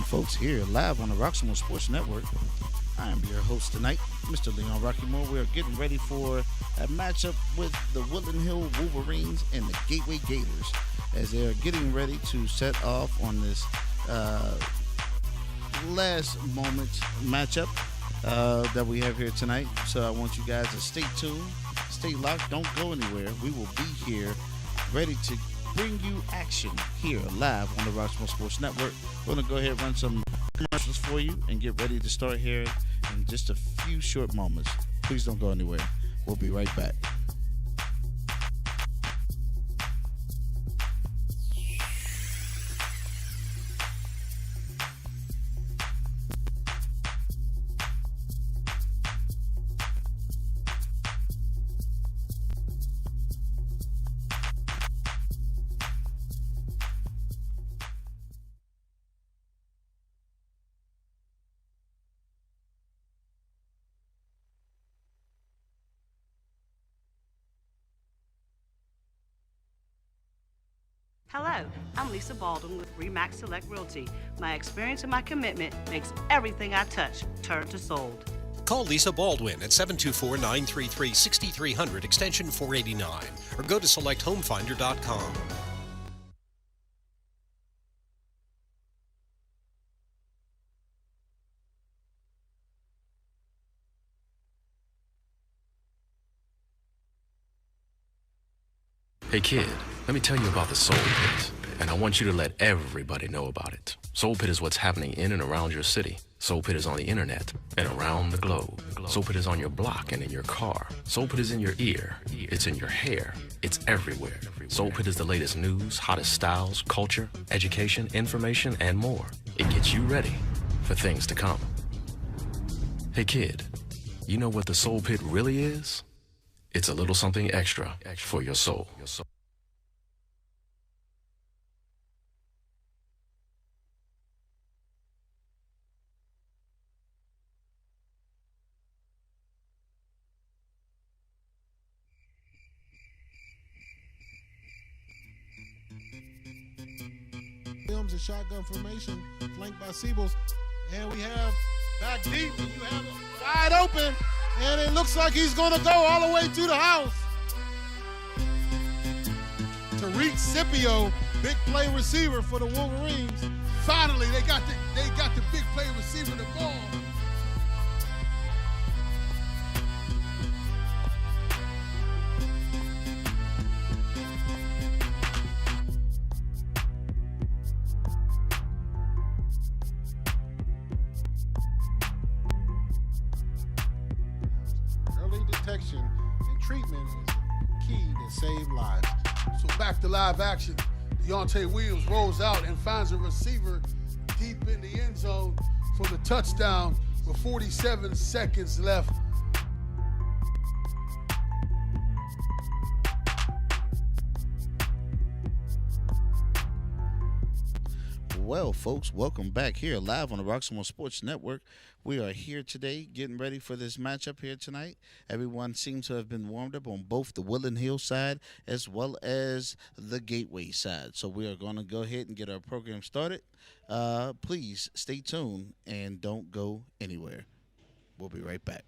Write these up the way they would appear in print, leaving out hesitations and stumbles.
you folks here live on the Roxamore Sports Network. I am your host tonight, Mr. Leon Rockymore. We are getting ready for a matchup with the Woodland Hill Wolverines and the Gateway Gators as they are getting ready to set off on this last moment matchup that we have here tonight. So I want you guys to stay tuned, stay locked, don't go anywhere. We will be here ready to bring you action here live on the Roxamore Sports Network. We're going to go ahead and run some commercials for you and get ready to start here in just a few short moments. Please don't go anywhere. We'll be right back. Hello, I'm Lisa Baldwin with Remax Select Realty. My experience and my commitment makes everything I touch turn to sold. Call Lisa Baldwin at 724-933-6300 extension 489 or go to selecthomefinder.com. Hey kid, let me tell you about the Soul Pit, and I want you to let everybody know about it. Soul Pit is what's happening in and around your city. Soul Pit is on the internet and around the globe. Soul Pit is on your block and in your car. Soul Pit is in your ear. It's in your hair. It's everywhere. Soul Pit is the latest news, hottest styles, culture, education, information, and more. It gets you ready for things to come. Hey kid, you know what the Soul Pit really is? It's a little something extra for your soul. Films and shotgun formation, flanked by Siebels, and we have back deep, and you have it wide open, and it looks like he's going to go all the way to the house. Tariq Scipio, big play receiver for the Wolverines. Finally, they got the big play receiver the ball. Detection and treatment is key to save lives. So back to live action. Deontay Williams rolls out and finds a receiver deep in the end zone for the touchdown with 47 seconds left. Well, folks, welcome back here live on the Roxamore Sports Network. We are here today getting ready for this matchup here tonight. Everyone seems to have been warmed up on both the Woodland Hill side as well as the Gateway side. So we are going to go ahead and get our program started. Please stay tuned and don't go anywhere. We'll be right back.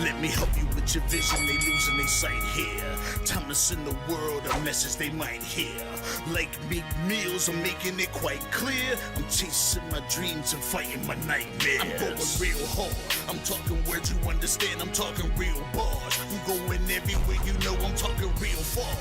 Let me help you with your vision, they losing their sight here. Time to send the world a message they might hear. Like Meek Mills, I'm making it quite clear. I'm chasing my dreams and fighting my nightmares. I'm going real hard, I'm talking words you understand, I'm talking real bars. I'm going everywhere, you know I'm talking real far.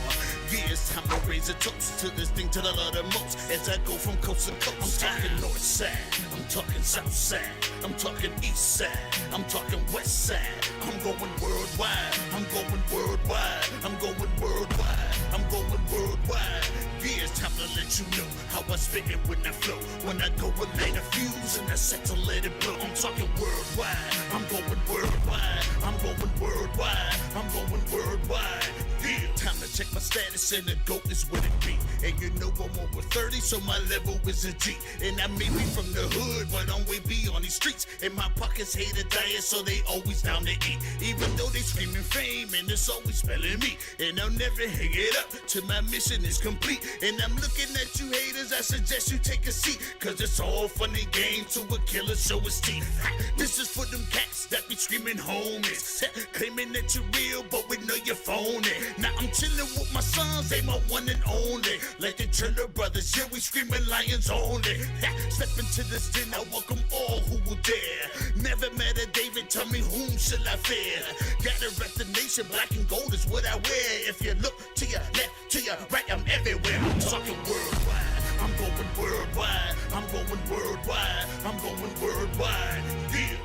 Yeah, it's time to raise raise a toast to this thing to the love the most. As I go from coast to coast, I'm talking north side, I'm talking south side, I'm talking east side, I'm talking west side. I'm going worldwide, I'm going worldwide, I'm going worldwide, I'm going worldwide. Yeah, it's time to let you know how I spit it when I flow. When I go and light a fuse and I set to let it blow. I'm talking worldwide, I'm going worldwide, I'm going worldwide, I'm going worldwide. Yeah, time to check my status and the GOAT is what it be. And you know I'm over 30, so my level is a G. And I may be from the hood, but I'm way beyond these streets. And my pockets hate a diet, so they always down to eat. Even though they screaming fame, and it's always spelling me. And I'll never hang it up till my mission is complete. And I'm looking at you haters, I suggest you take a seat. Cause it's all funny game to a killer show his teeth. This is for them cats that be screaming homies. Claiming that you're real, but we know you're phony. Now I'm chilling with my sons, they my one and only. Like the Turner brothers, yeah, we screaming lions only. Step into this den, I welcome all who will dare. Never met a David, tell me whom shall I fear? Gotta rep the nation, black and gold is what I wear. If you look to your left, to your right, I'm everywhere. I'm talking worldwide, I'm going worldwide, I'm going worldwide, I'm going worldwide, yeah.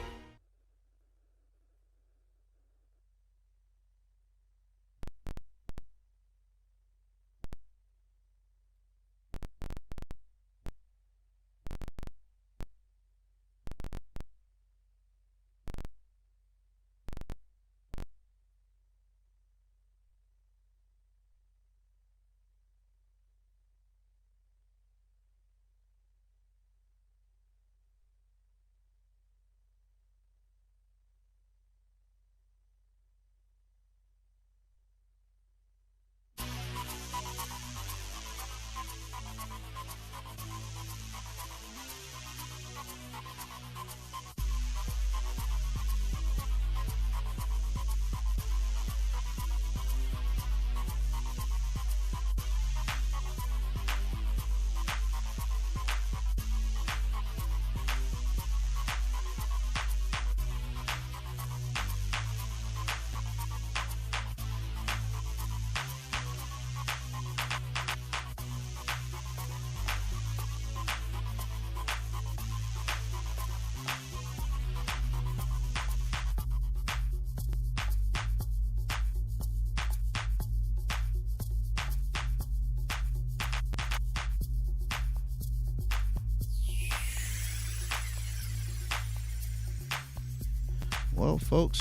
Well, folks,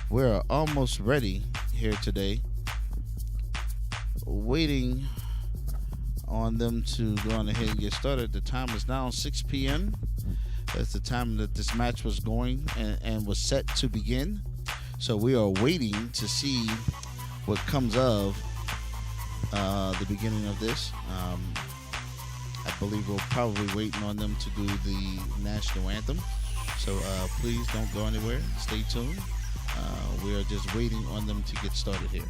we're almost ready here today. Waiting on them to go on ahead and get started. The time is now 6 p.m. That's the time that this match was going and was set to begin. So we are waiting to see what comes of the beginning of this. I believe we're probably waiting on them to do the national anthem. So please don't go anywhere. Stay tuned. We are just waiting on them to get started here.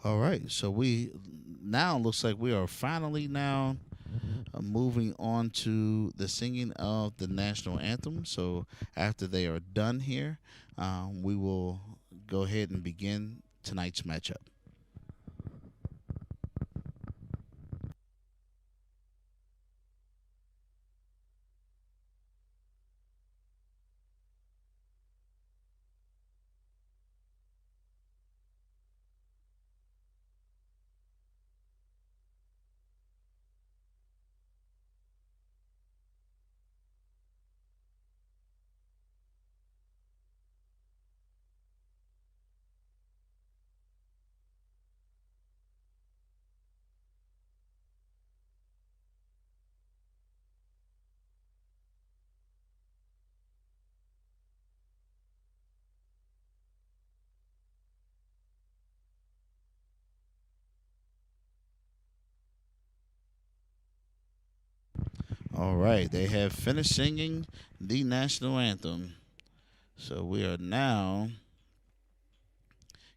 All right, so we now looks like we are finally now moving on to the singing of the national anthem. So after they are done here, we will go ahead and begin tonight's matchup. All right, they have finished singing the national anthem. So we are now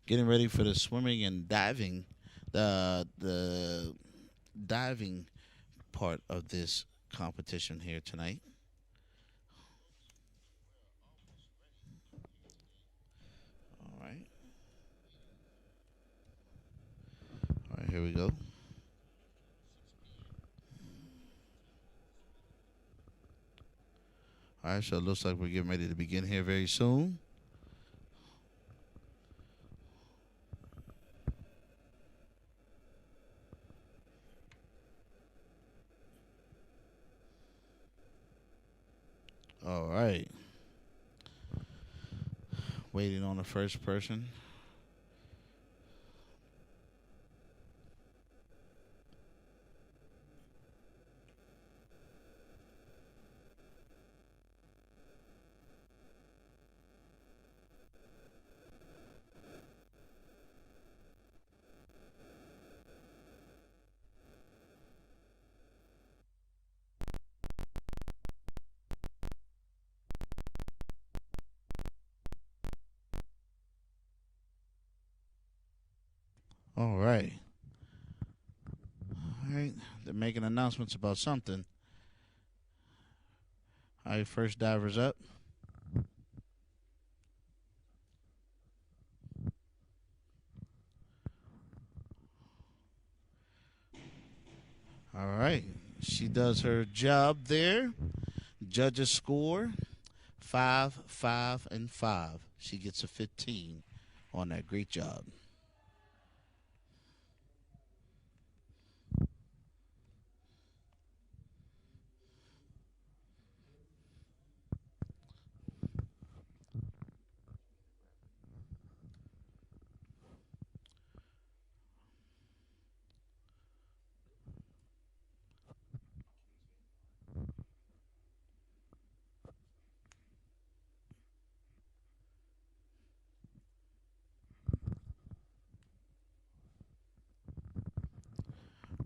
getting ready for the swimming and diving, the diving part of this competition here tonight. All right, all right, here we go. All right, so it looks like we're getting ready to begin here very soon. All right. Waiting on the first person. All right. All right. They're making announcements about something. All right, first diver's up. All right. She does her job there. Judges score 5, 5, and 5. She gets a 15 on that. Great job.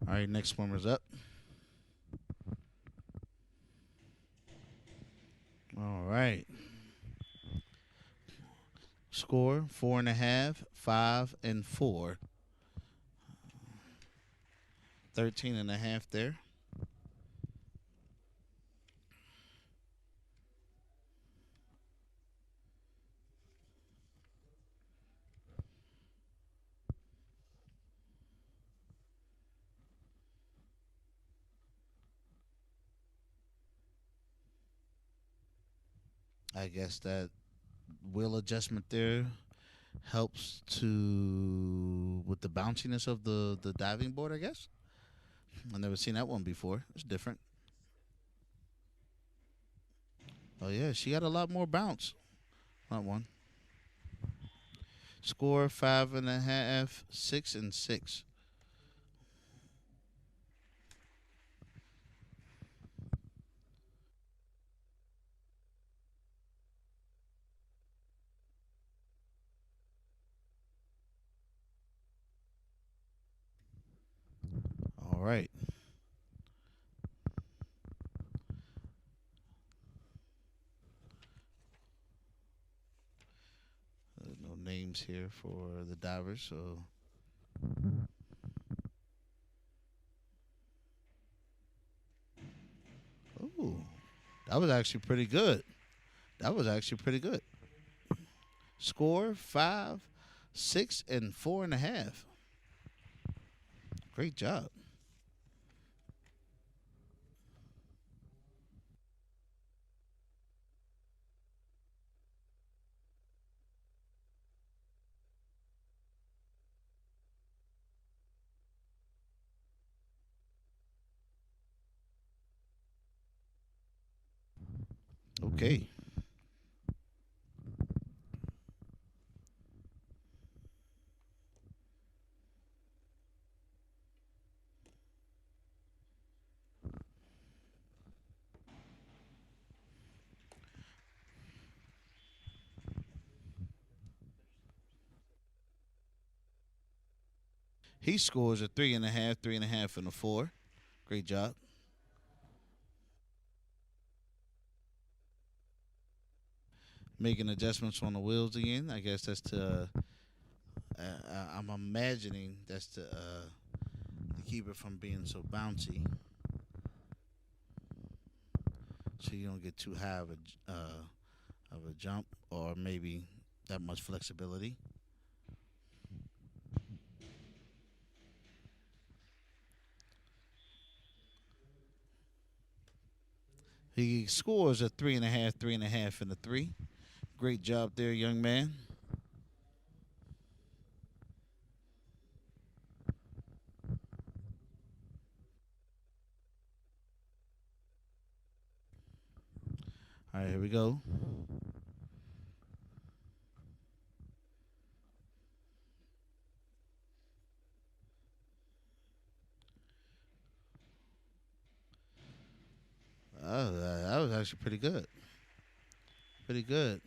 All right, next swimmer's up. All right. Score 4.5, 5, and 4. 13.5 there. I guess that wheel adjustment there helps to with the bounciness of the diving board, I guess. I've never seen that one before. It's different. Oh yeah, she got a lot more bounce. Not one. Score 5.5, 6, and 6. All right. There's no names here for the divers, so. Ooh, that was actually pretty good. That was actually pretty good. Score 5, 6, and 4.5. Great job. Okay. He scores a 3.5, 3.5, and a 4. Great job. Making adjustments on the wheels again. I guess that's to. I'm imagining that's to keep it from being so bouncy, so you don't get too high of a jump or maybe that much flexibility. He scores a 3.5, 3.5, and a 3. Great job there, young man. All right, here we go. That was actually pretty good. Pretty good.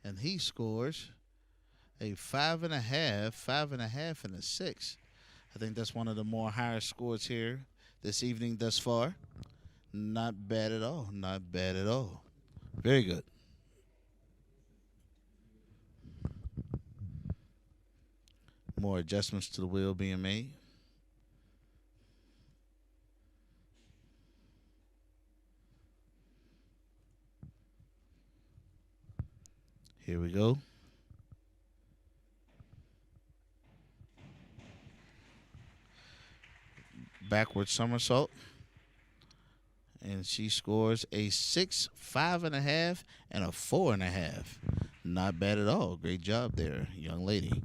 And he scores a 5.5, 5.5, and a 6. I think that's one of the more higher scores here this evening thus far. Not bad at all. Not bad at all. Very good. More adjustments to the wheel being made. Here we go. Backward somersault. And she scores a 6, 5.5, and a 4.5. Not bad at all. Great job there, young lady.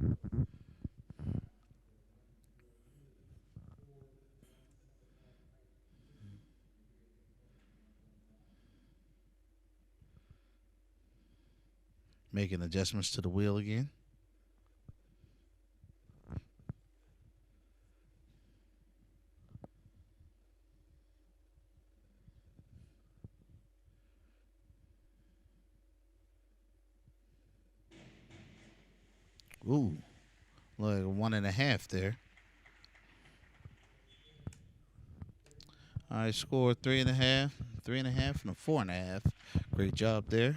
Making adjustments to the wheel again. Ooh, like a 1.5 there. All right, score 3.5, 3.5, and a 4.5. Great job there.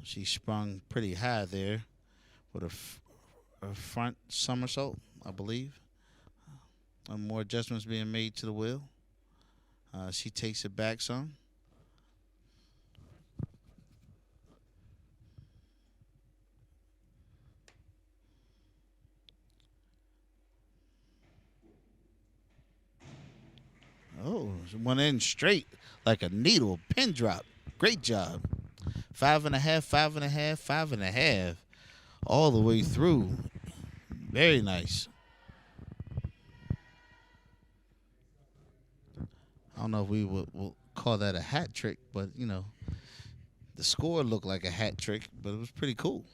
She sprung pretty high there with a front somersault, I believe. More adjustments being made to the wheel. She takes it back some. Oh, she went in straight like a needle, pin drop. Great job. 5.5, 5.5, 5.5, all the way through. Very nice. I don't know if we will call that a hat trick, but you know, the score looked like a hat trick, but it was pretty cool.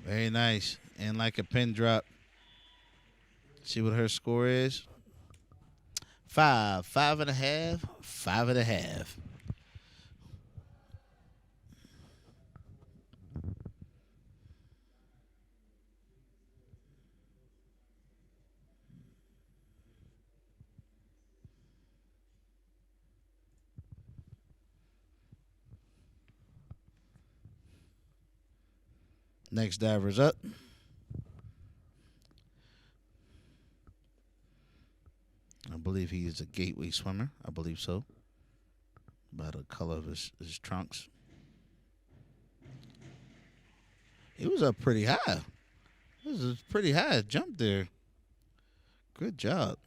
Very nice. And like a pin drop. See what her score is? 5, 5.5, 5.5. Next diver's up. I believe he is a Gateway swimmer. I believe so. By the color of his trunks. He was up pretty high. This is a pretty high jump there. Good job.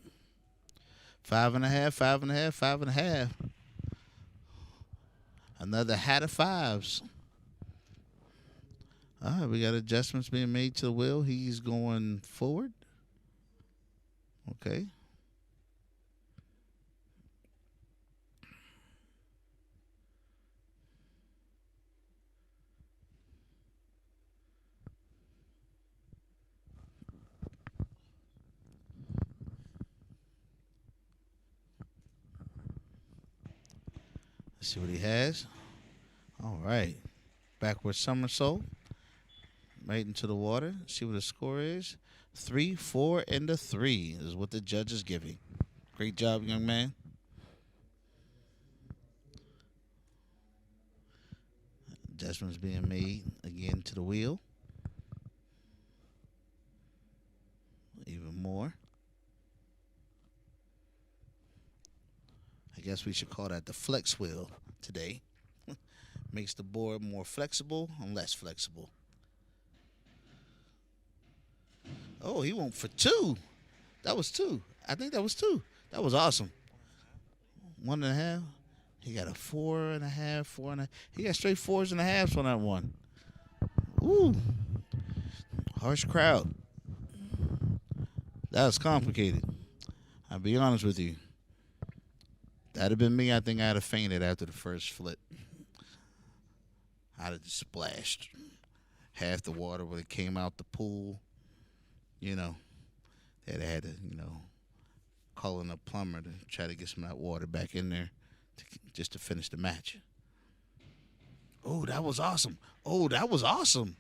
5.5, 5.5, 5.5. Another hat of 5s. All right, we got adjustments being made to the wheel. He's going forward. Okay. Let's see what he has. All right. Backward somersault. Right into the water. See what the score is. 3, 4, and a 3 is what the judge is giving. Great job, young man. Adjustments being made again to the wheel. Even more. I guess we should call that the flex wheel today. Makes the board more flexible and less flexible. Oh, he went for 2. That was 2. I think that was 2. That was awesome. 1.5. He got a 4.5, 4.5. He got straight 4.5s on that one. Ooh. Harsh crowd. That was complicated. I'll be honest with you. That'd have been me. I think I'd have fainted after the first flip. I'd have just splashed. Half the water when it came out the pool. You know, they'd have had to, call in a plumber to try to get some of that water back in there just to finish the match. Oh, that was awesome. Oh, that was awesome.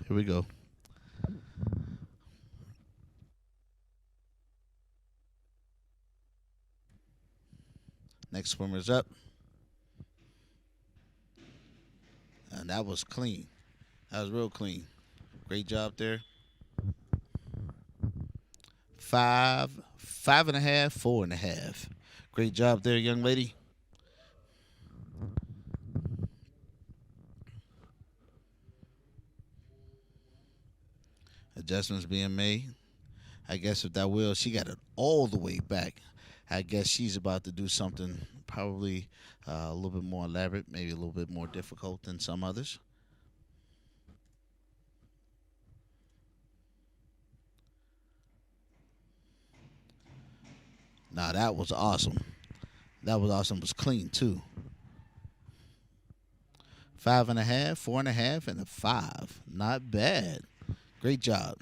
Here we go. Next swimmer's up. And that was clean. That was real clean. Great job there. 5, 5.5, 4.5. Great job there, young lady. Adjustments being made. I guess with that wheel, she got it all the way back. I guess she's about to do something probably a little bit more elaborate, maybe a little bit more difficult than some others. Nah, that was awesome. That was awesome. It was clean, too. 5.5, 4.5, and a 5. Not bad. Great job.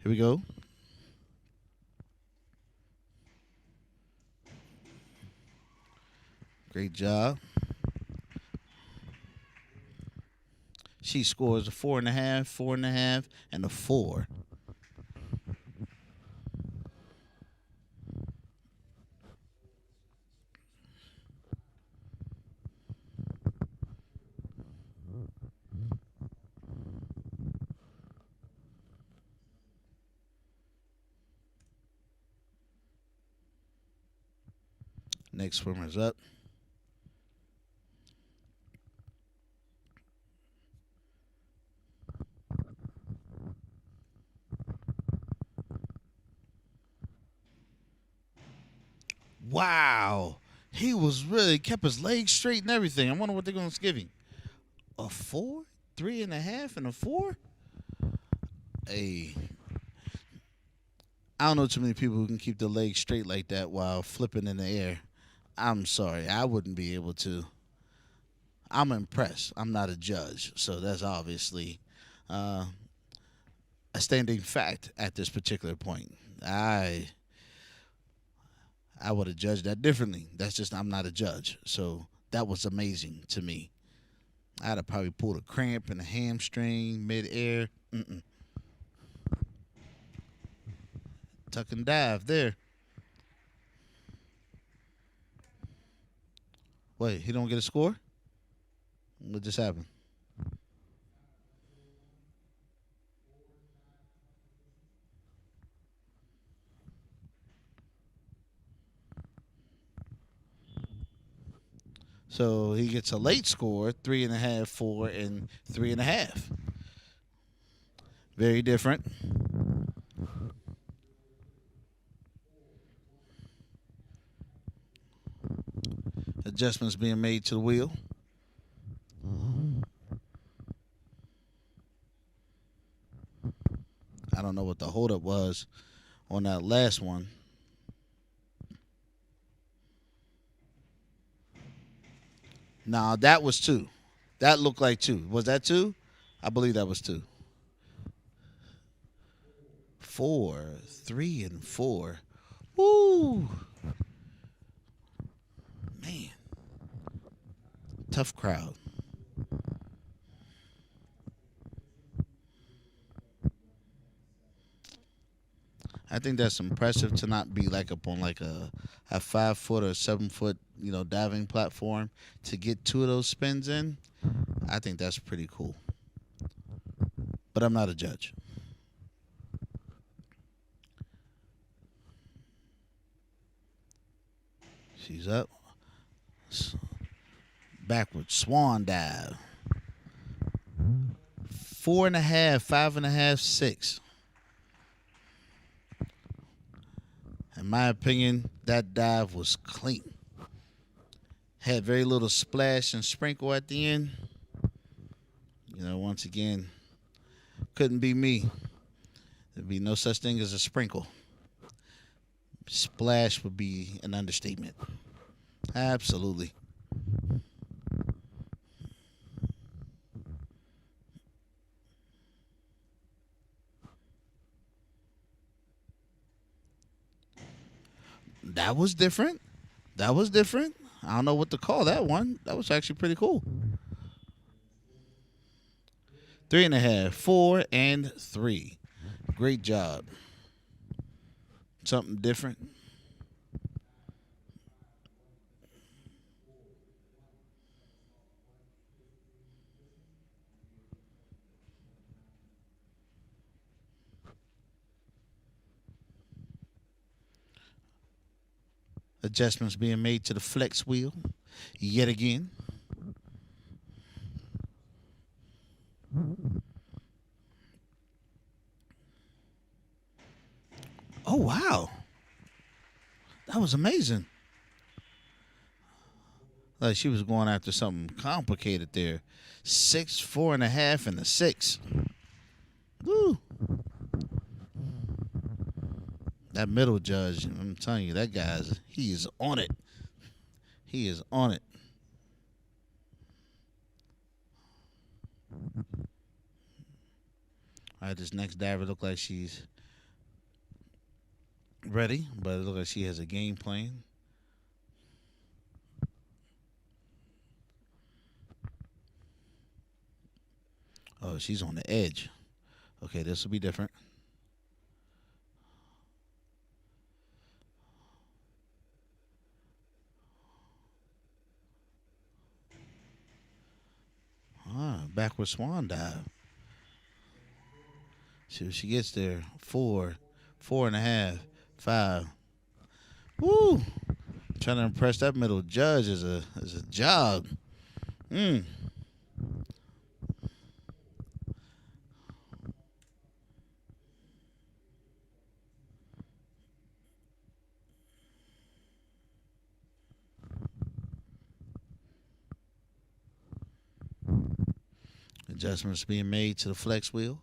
Here we go. Great job. She scores a 4.5, 4.5, and a 4. Next swimmer's up. Wow. He was really kept his legs straight and everything. I wonder what they're going to give him. A 4? 3.5 and a 4? Hey. I don't know too many people who can keep their legs straight like that while flipping in the air. I'm sorry. I wouldn't be able to. I'm impressed. I'm not a judge. So that's obviously a standing fact at this particular point. I would have judged that differently. That's just, I'm not a judge. So that was amazing to me. I'd have probably pulled a cramp in a hamstring mid-air. Tuck and dive there. Wait, he don't get a score? What just happened? So he gets a late score, 3.5, 4, and 3.5. Very different. Adjustments being made to the wheel. I don't know what the holdup was on that last one. Nah, that was 2. That looked like 2. Was that 2? I believe that was 2. 4, 3, and 4. Woo! Man. Tough crowd. I think that's impressive to not be like up on like a 5-foot or 7-foot, diving platform to get 2 of those spins in. I think that's pretty cool. But I'm not a judge. She's up. Backward swan dive. 4.5, 5.5, 6. In my opinion, that dive was clean. Had very little splash and sprinkle at the end. Once again, couldn't be me. There'd be no such thing as a sprinkle. Splash would be an understatement. Absolutely. That was different. I don't know what to call that one. That was actually pretty cool. 3.5, 4, and 3. Great job. Something different. Adjustments being made to the flex wheel yet again. Oh, wow. That was amazing. Like she was going after something complicated there. 6, 4.5, and a 6. Woo. That middle judge, I'm telling you, he is on it. He is on it. All right, this next diver look like she's ready, but it looks like she has a game plan. Oh, she's on the edge. Okay, this will be different. Backward swan dive. See if she gets there. 4, 4.5, 5. Woo! Trying to impress that middle judge is a job. Adjustments being made to the flex wheel.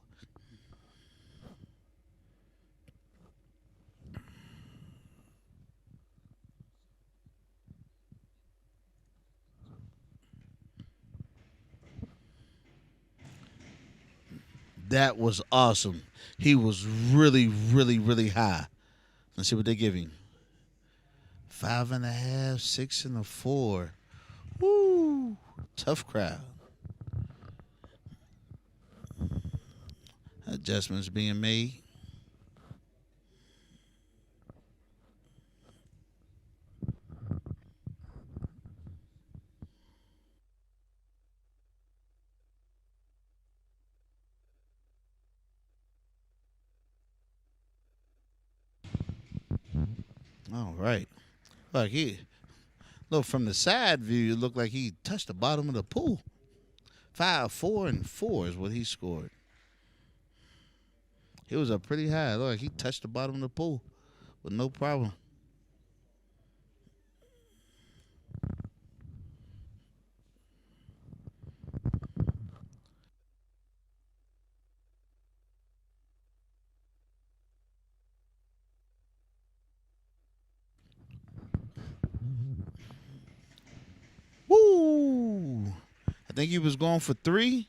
That was awesome. He was really, really, really high. Let's see what they give him. 5.5, 6, and a 4. Woo! Tough crowd. Adjustments being made. All right. Look Look, from the side view, it looked like he touched the bottom of the pool. 5, 4, and 4 is what he scored. He was up pretty high. Look, he touched the bottom of the pool with no problem. Woo! I think he was going for 3,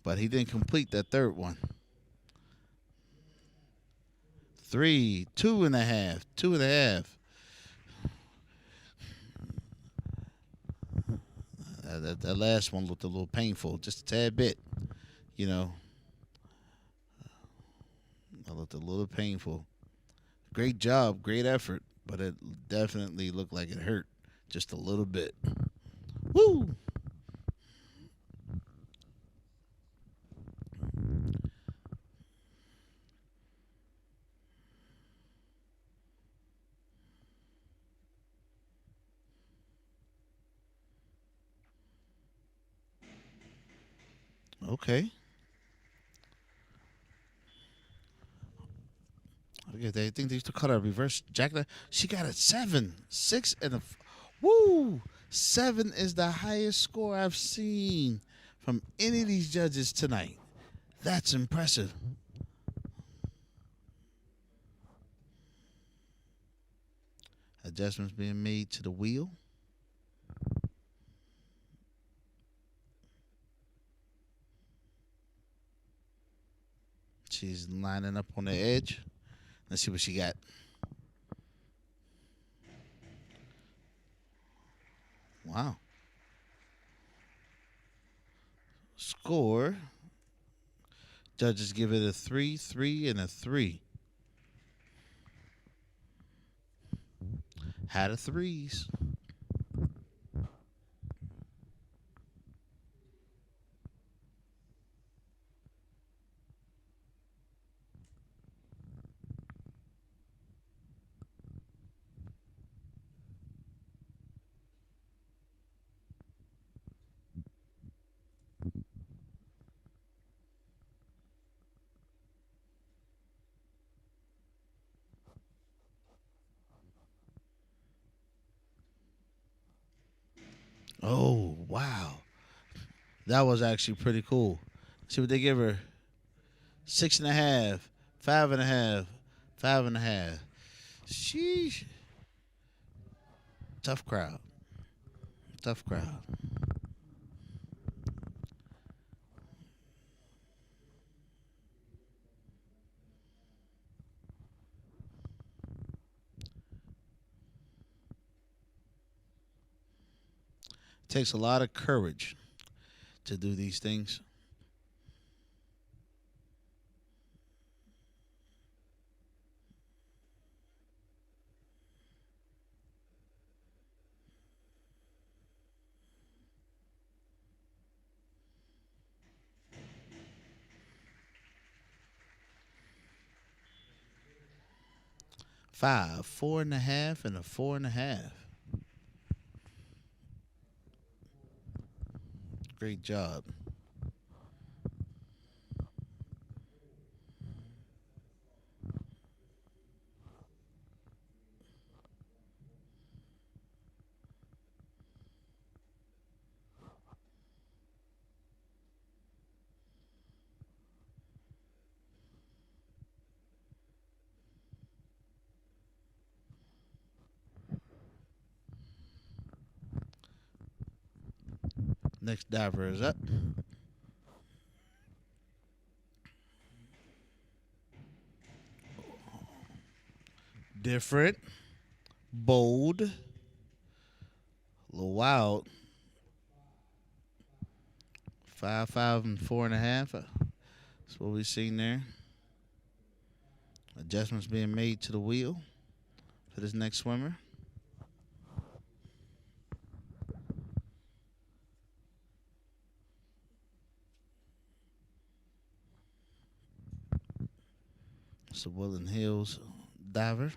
but he didn't complete that third one. 3, 2.5, 2.5. That last one looked a little painful, just a tad bit. You know, that looked a little painful. Great job, great effort, but it definitely looked like it hurt just a little bit. Woo! Okay. I think they used to call her a reverse jacket. She got a 7, 6, and a. Woo! 7 is the highest score I've seen from any of these judges tonight. That's impressive. Adjustments being made to the wheel. She's lining up on the edge. Let's see what she got. Wow. Score. Judges give it a 3, 3, and a 3. Had a 3s. Oh, wow. That was actually pretty cool. See what they give her. 6.5, 5.5, 5.5. Sheesh. Tough crowd. Tough crowd. Takes a lot of courage to do these things. Five, 4.5, and a 4.5. Great job. Next diver is up. Different, bold, a little wild. 5, 5, and 4.5. That's what we've seen there. Adjustments being made to the wheel for this next swimmer. It's the Woodland Hills diver.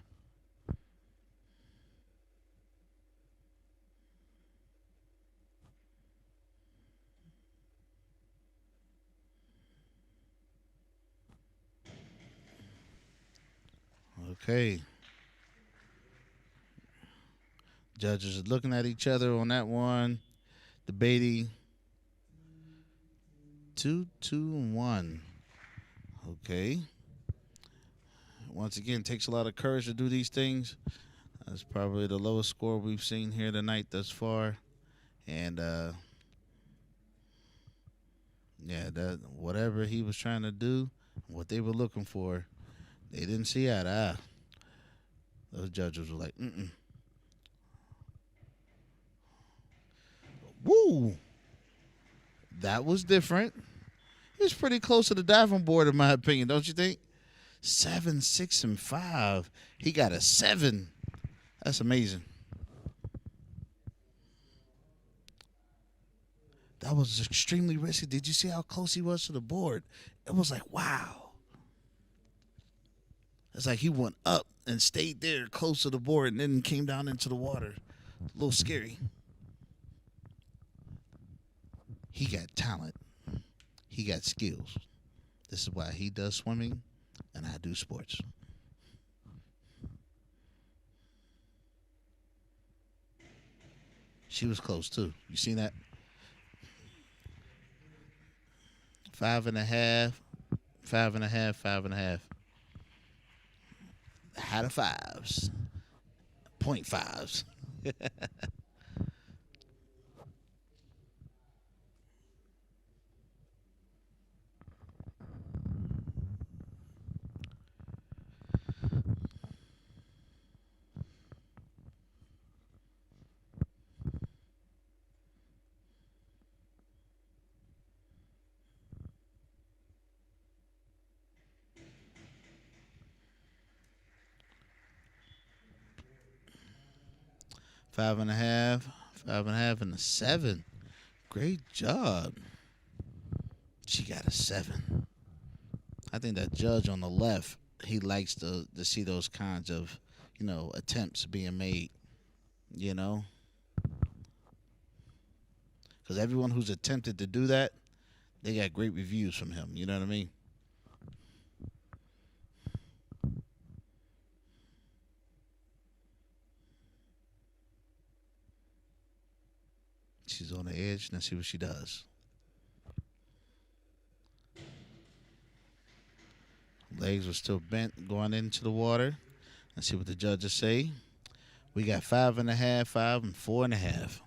Okay. Judges are looking at each other on that one, debating. 2-2-1. Okay. Once again, it takes a lot of courage to do these things. That's probably the lowest score we've seen here tonight thus far. And yeah, that whatever he was trying to do, what they were looking for, they didn't see eye to eye. Those judges were like, Woo! That was different. It was pretty close to the diving board, in my opinion, don't you think? 7, 6, and 5. He got a 7. That's amazing. That was extremely risky. Did you see how close he was to the board? It was like, wow. It's like he went up and stayed there close to the board and then came down into the water. A little scary. He got talent. He got skills. This is why he does swimming and I do sports. She was close too. You seen that? 5.5, 5.5, 5.5. Had a 5s. 0.5s. 5.5, 5.5, and a 7. Great job. She got a 7. I think that judge on the left, he likes to see those kinds of, attempts being made, Because everyone who's attempted to do that, they got great reviews from him. You know what I mean? She's on the edge. Let's see what she does. Legs were still bent going into the water. Let's see what the judges say. We got 5.5, 5, and 4.5.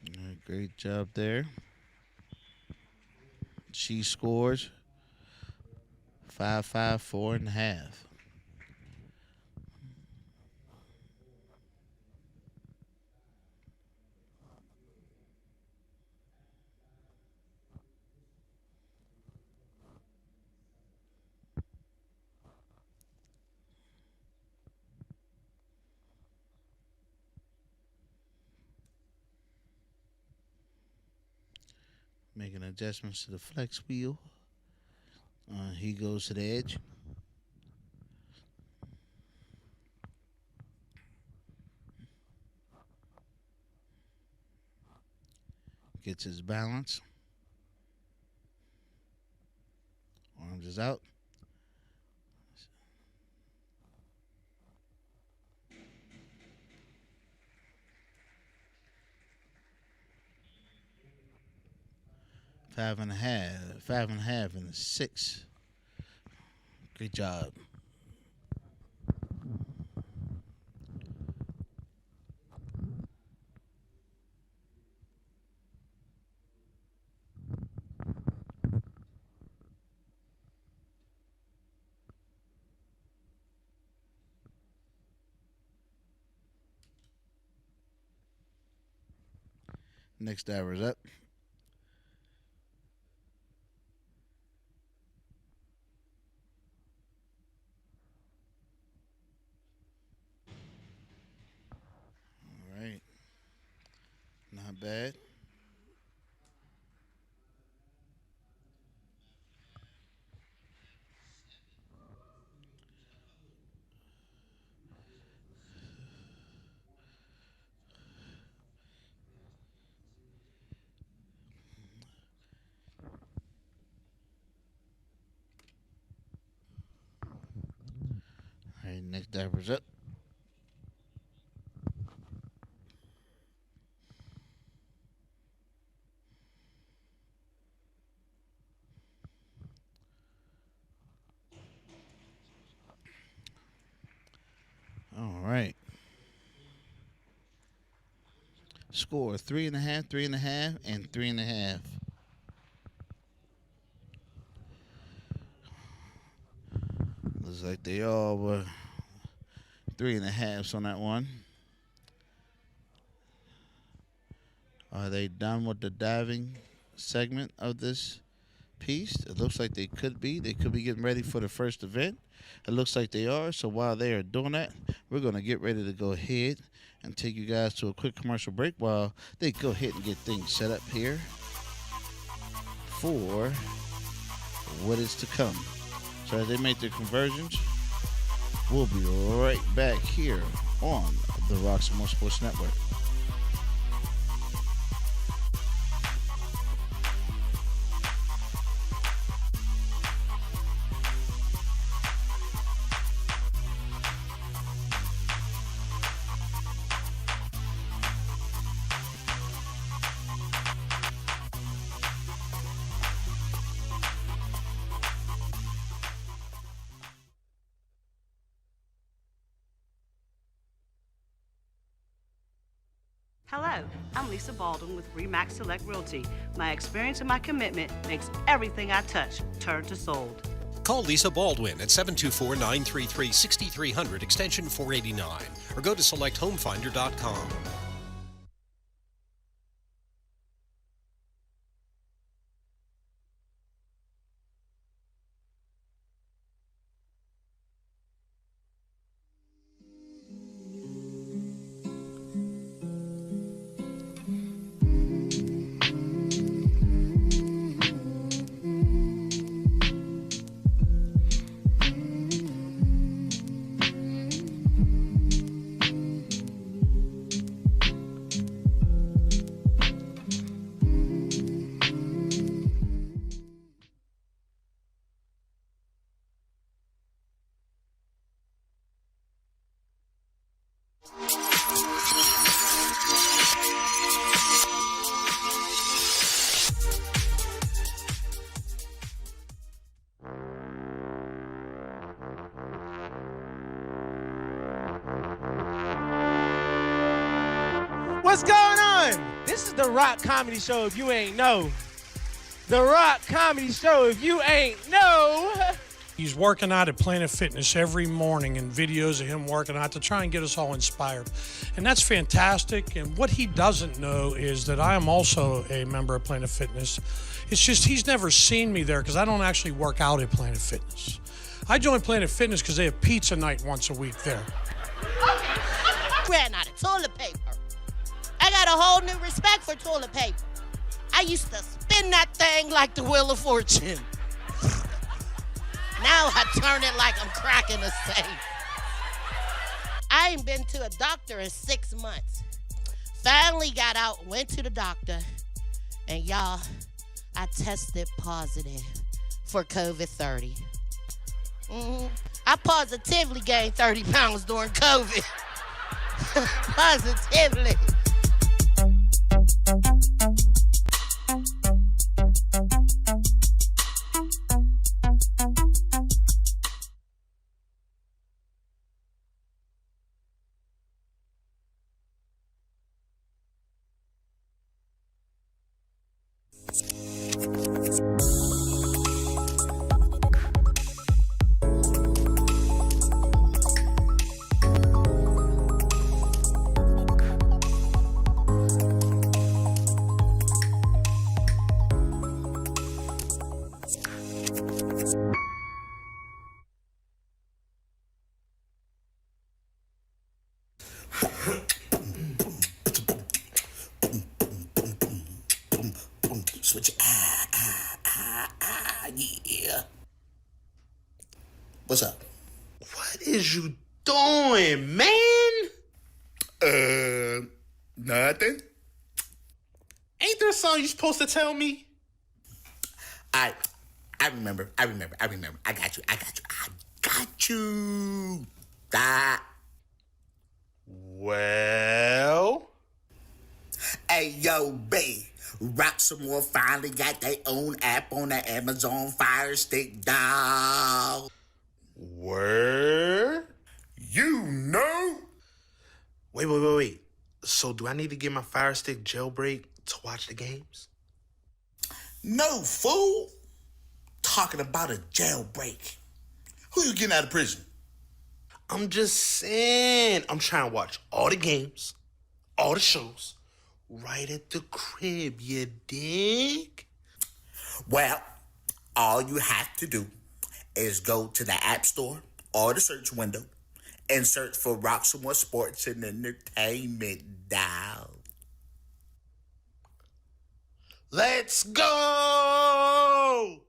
All right, great job there. She scores 5, 5, 4.5. Making adjustments to the flex wheel. He goes to the edge. Gets his balance. Arms is out. Five and a half, and a 6. Great job. Next diver's up. Not bad. All right, next diver's up. All right. Score 3.5, 3.5, and 3.5. Looks like they all were 3.5s on that one. Are they done with the diving segment of this piece? It looks like they could be. They could be getting ready for the first event. It looks like they are. So while they are doing that, we're going to get ready to go ahead and take you guys to a quick commercial break while they go ahead and get things set up here for what is to come. So as they make their conversions, we'll be right back here on the Roxamore Sports Network. Hello, I'm Lisa Baldwin with Remax Select Realty. My experience and my commitment makes everything I touch turn to sold. Call Lisa Baldwin at 724-933-6300 extension 489 or go to selecthomefinder.com. What's going on? This is the Rock Comedy Show if you ain't know. The Rock Comedy Show if you ain't know. He's working out at Planet Fitness every morning and videos of him working out to try and get us all inspired. And that's fantastic. And what he doesn't know is that I am also a member of Planet Fitness. It's just he's never seen me there because I don't actually work out at Planet Fitness. I joined Planet Fitness because they have pizza night once a week there. Ran out of toilet paper. I got a whole new respect for toilet paper. I used to spin that thing like the Wheel of Fortune. Now I turn it like I'm cracking a safe. I ain't been to a doctor in 6 months. Finally got out, went to the doctor, and y'all, I tested positive for COVID-30. I positively gained 30 pounds during COVID. Positively. Yeah. What's up? What is you doing, man? Nothing. Ain't there something you supposed to tell me? I remember. I got you. Well? Hey, yo, babe. Roxamore finally got their own app on the Amazon Fire Stick, dog. Word? You know? Wait. So do I need to get my Fire Stick jailbreak to watch the games? No, fool. Talking about a jailbreak. Who you getting out of prison? I'm just saying. I'm trying to watch all the games, all the shows, right at the crib, you dig? Well, all you have to do is go to the App Store or the search window and search for Roxamore Sports and Entertainment, dog. Let's go!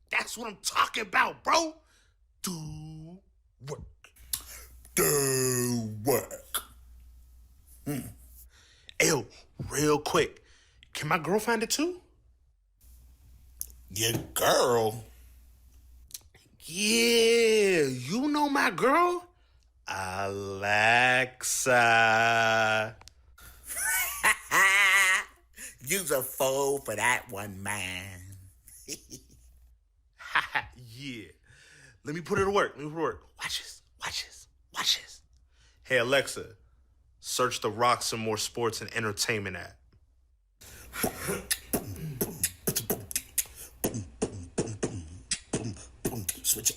That's what I'm talking about, bro. Do work. Ew, real quick. Can my girl find it too? Your girl? Yeah, you know my girl? Alexa. You's a fool for that one, man. Yeah. Let me put it to work. Watch this. Hey, Alexa, search the Roxamore Sports and Entertainment app. Switch.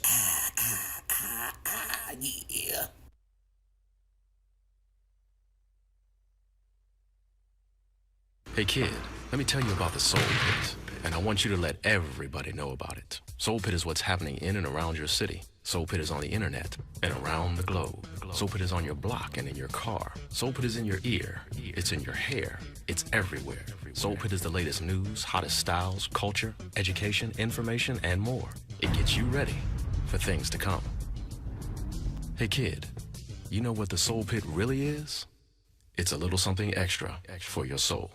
Yeah. Hey kid, let me tell you about the Soul Pit, and I want you to let everybody know about it. Soul Pit is what's happening in and around your city. Soul Pit is on the internet and around the globe. Soul Pit is on your block and in your car. Soul Pit is in your ear. It's in your hair. It's everywhere. Soul Pit is the latest news, hottest styles, culture, education, information, and more. It gets you ready for things to come. Hey kid, you know what the Soul Pit really is? It's a little something extra for your soul.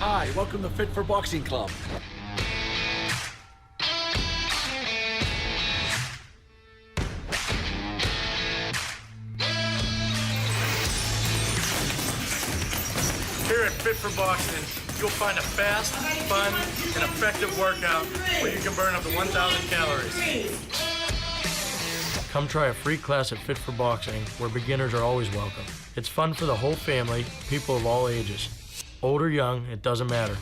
Hi, welcome to Fit for Boxing Club. Here at Fit for Boxing, you'll find a fast, fun, and effective workout where you can burn up to 1,000 calories. Come try a free class at Fit for Boxing, where beginners are always welcome. It's fun for the whole family, people of all ages. Old or young, it doesn't matter.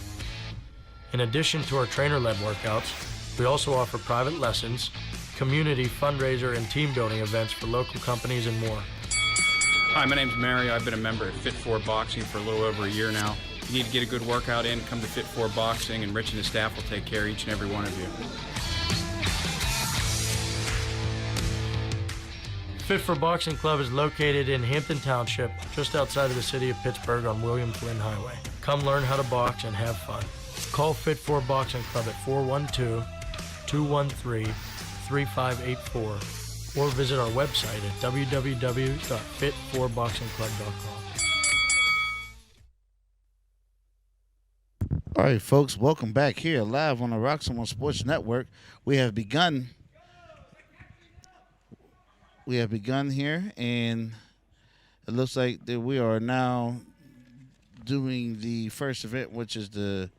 In addition to our trainer-led workouts, we also offer private lessons, community fundraiser and team building events for local companies and more. Hi, my name's Mario. I've been a member at Fit for Boxing for a little over a year now. If you need to get a good workout in, come to Fit for Boxing, and Rich and his staff will take care of each and every one of you. Fit for Boxing Club is located in Hampton Township, just outside of the city of Pittsburgh on William Flynn Highway. Come learn how to box and have fun. Call Fit for Boxing Club at 412-213-3584 or visit our website at www.fit4boxingclub.com. All right, folks, welcome back here live on the Roxamore Sports Network. We have begun here, and it looks like that we are now doing the first event, which is the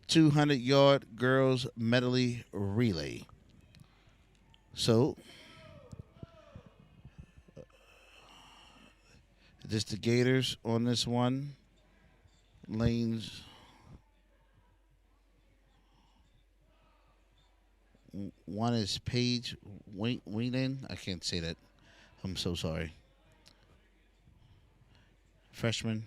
200-yard girls medley relay. So, just the Gators on this one. Lanes. One is Paige Whelan. I can't say that. I'm so sorry. Freshman.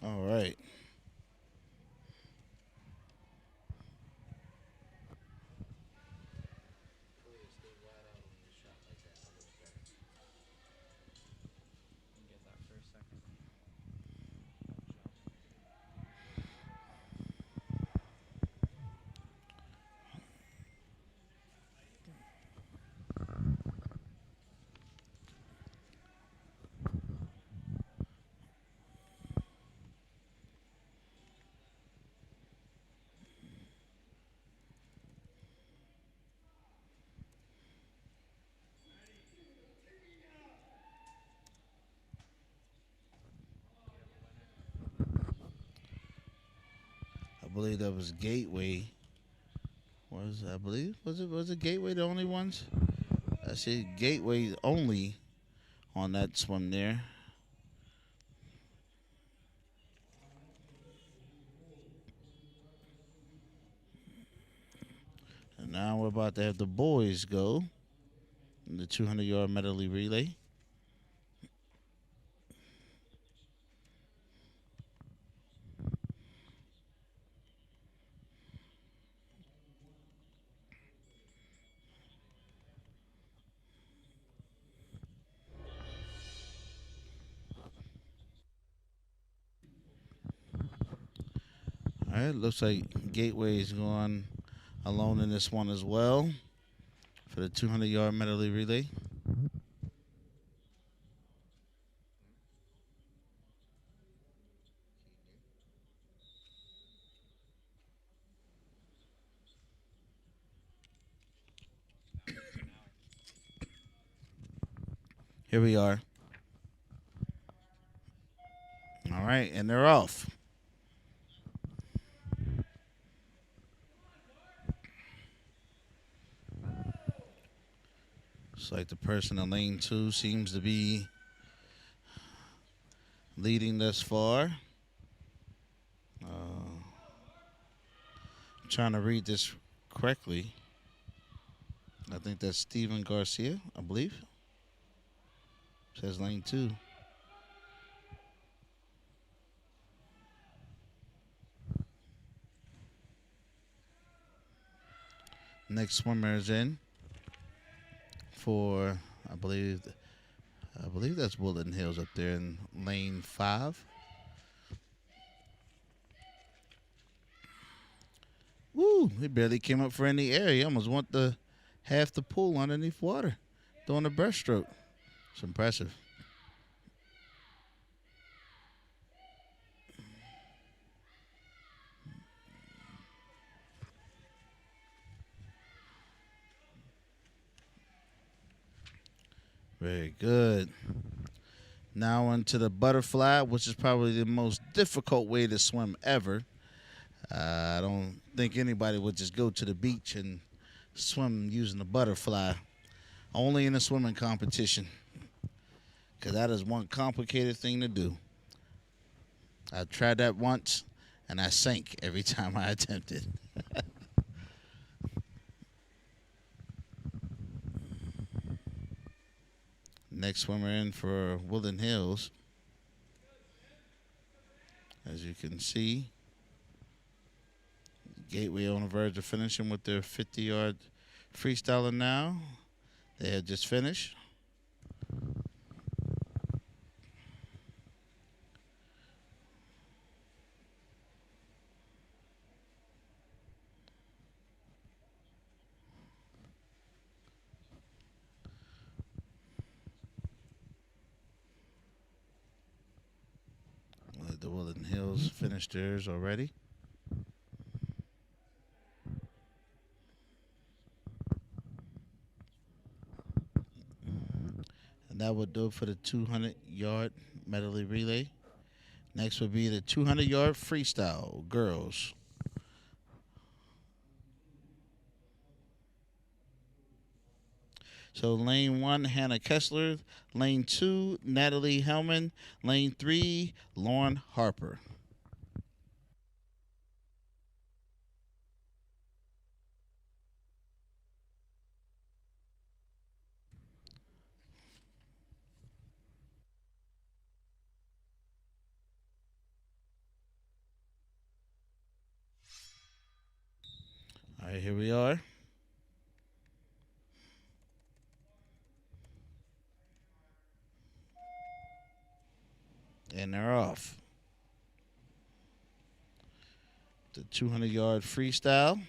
All right. I believe that was Gateway. Was it Gateway the only ones? I see Gateway only on that swim there. And now we're about to have the boys go in the 200-yard medley relay. All right, looks like Gateway is going alone in this one as well for the 200-yard medley relay. Here we are. All right, and they're off. Looks like the person in lane 2 seems to be leading thus far. I'm trying to read this correctly. I think that's Steven Garcia, I believe. Says lane 2. Next swimmer is in for, I believe that's Woodland Hills up there in lane 5. Woo! He barely came up for any air. He almost went half the pool underneath water doing the breaststroke. It's impressive. Very good. Now into the butterfly, which is probably the most difficult way to swim ever. I don't think anybody would just go to the beach and swim using the butterfly. Only in a swimming competition. Because that is one complicated thing to do. I tried that once, and I sank every time I attempted. Next swimmer in for Woodland Hills. As you can see, Gateway on the verge of finishing with their 50-yard freestyler now. They have just finished. The Woodland Hills finished theirs already. And that would do it for the 200-yard medley relay. Next would be the 200-yard freestyle girls. So lane 1, Hannah Kessler. Lane 2, Natalie Hellman. Lane 3, Lauren Harper. All right, here we are. And they're off. The 200-yard freestyle.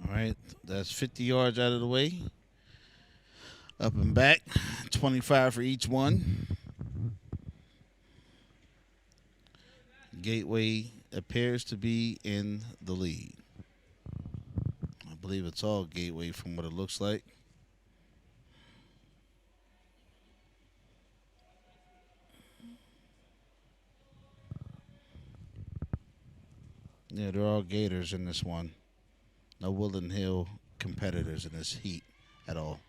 All right, that's 50 yards out of the way. Up and back, 25 for each one. Gateway appears to be in the lead. I believe it's all Gateway from what it looks like. Yeah, they're all Gators in this one. No Woodland Hill competitors in this heat at all.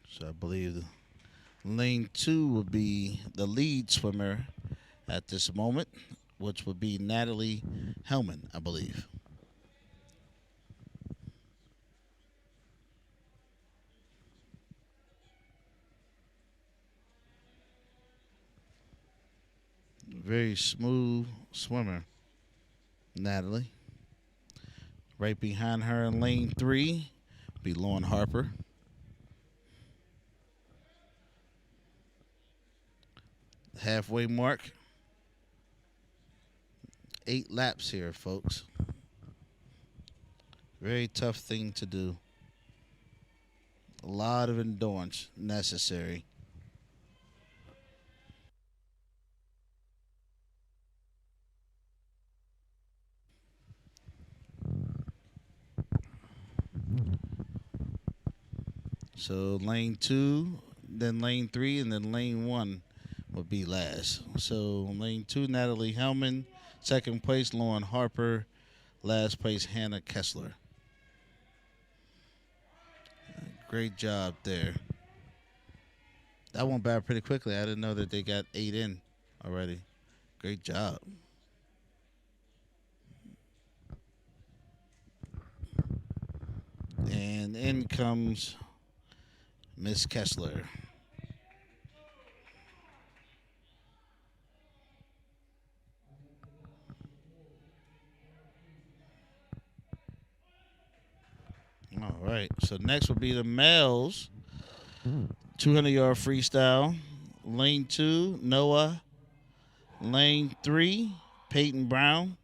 So I believe lane 2 would be the lead swimmer at this moment, which would be Natalie Hellman, I believe. Very smooth swimmer, Natalie. Right behind her in lane 3 be Lauren Harper. Halfway mark. 8 laps here, folks. Very tough thing to do. A lot of endurance necessary. So lane 2, then lane 3, and then lane 1 would be last. So lane 2, Natalie Hellman. Second place, Lauren Harper. Last place, Hannah Kessler. Great job there. That went by pretty quickly. I didn't know that they got 8 in already. Great job. And in comes Miss Kessler. All right. So next will be the males. 200-yard freestyle. Lane 2, Noah. Lane 3, Peyton Brown.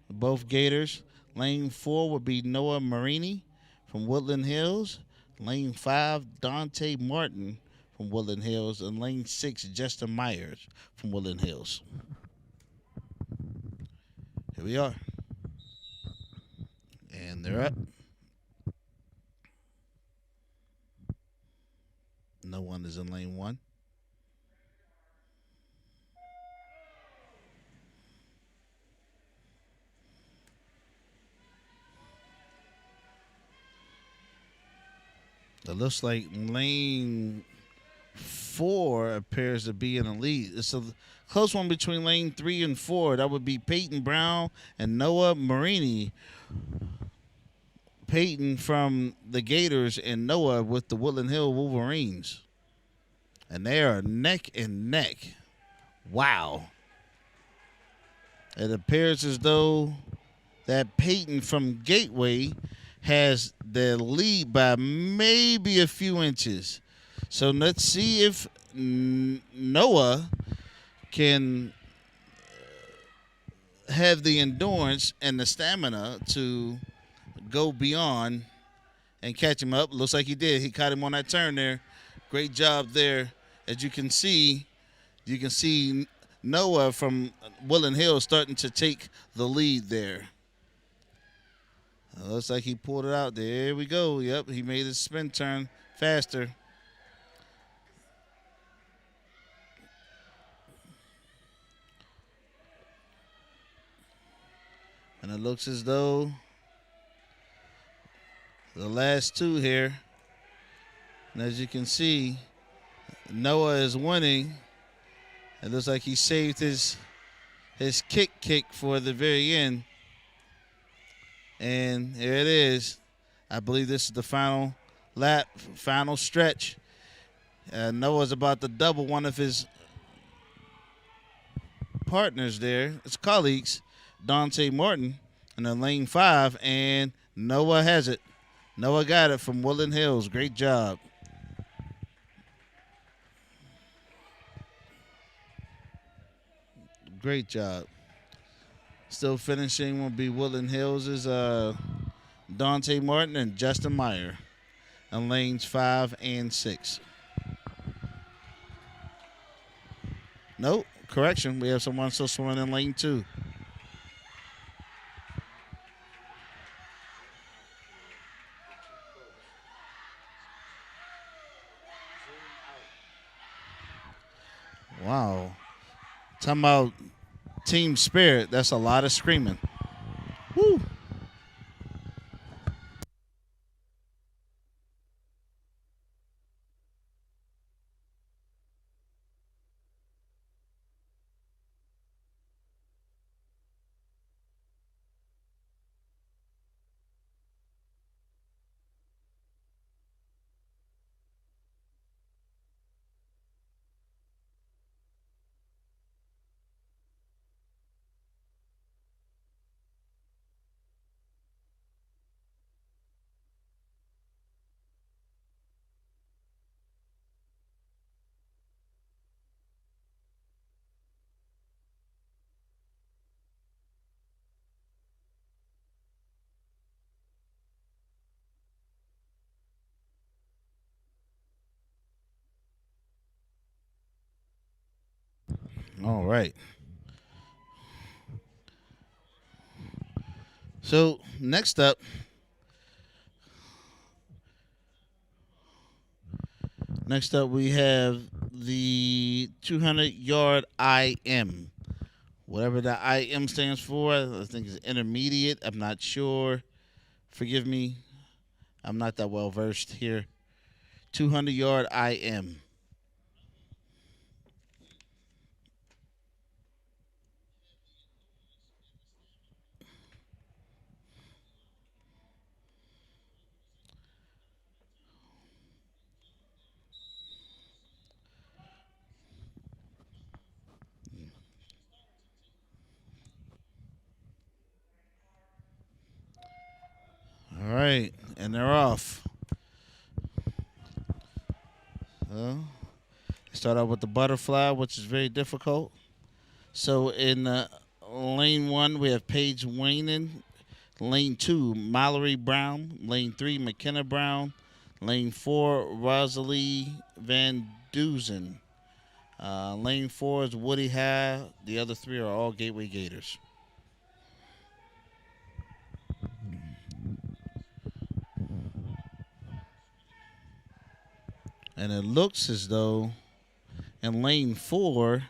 Both Gators. Lane 4 would be Noah Marini from Woodland Hills. Lane 5, Dante Martin from Woodland Hills. And lane 6, Justin Myers from Woodland Hills. Here we are. And they're up. No one is in lane 1. It looks like lane 4 appears to be in the lead. It's a close one between lane 3 and 4. That would be Peyton Brown and Noah Marini. Peyton from the Gators and Noah with the Woodland Hill Wolverines. And they are neck and neck. Wow. It appears as though that Peyton from Gateway has the lead by maybe a few inches. So let's see if Noah can have the endurance and the stamina to go beyond and catch him up. Looks like he did. He caught him on that turn there. Great job there. As you can see Noah from Woodland Hill starting to take the lead there. Looks like he pulled it out. There we go. Yep, he made his spin turn faster. And it looks as though the last two here, and as you can see, Noah is winning. It looks like he saved his kick for the very end. And here it is. I believe this is the final lap, final stretch. Noah's about to double one of his partners there, his colleagues, Dante Martin, in the lane 5, and Noah has it. Noah got it from Woodland Hills. Great job. Great job. Still finishing will be Woodland Hills' Dante Martin and Justin Meyer in lanes 5 and 6. Nope, correction. We have someone still swimming in lane 2. Wow. Talking about team spirit, that's a lot of screaming. Woo. All right. So next up, we have the 200-yard IM. Whatever the IM stands for, I think it's intermediate. I'm not sure. Forgive me. I'm not that well versed here. 200-yard IM. All right, and they're off. Start out with the butterfly, which is very difficult. So in lane 1, we have Paige Wainin. Lane 2, Mallory Brown. Lane 3, McKenna Brown. Lane 4, Rosalie Van Duzen. Lane 4 is Woody High. The other 3 are all Gateway Gators. And it looks as though in lane 4,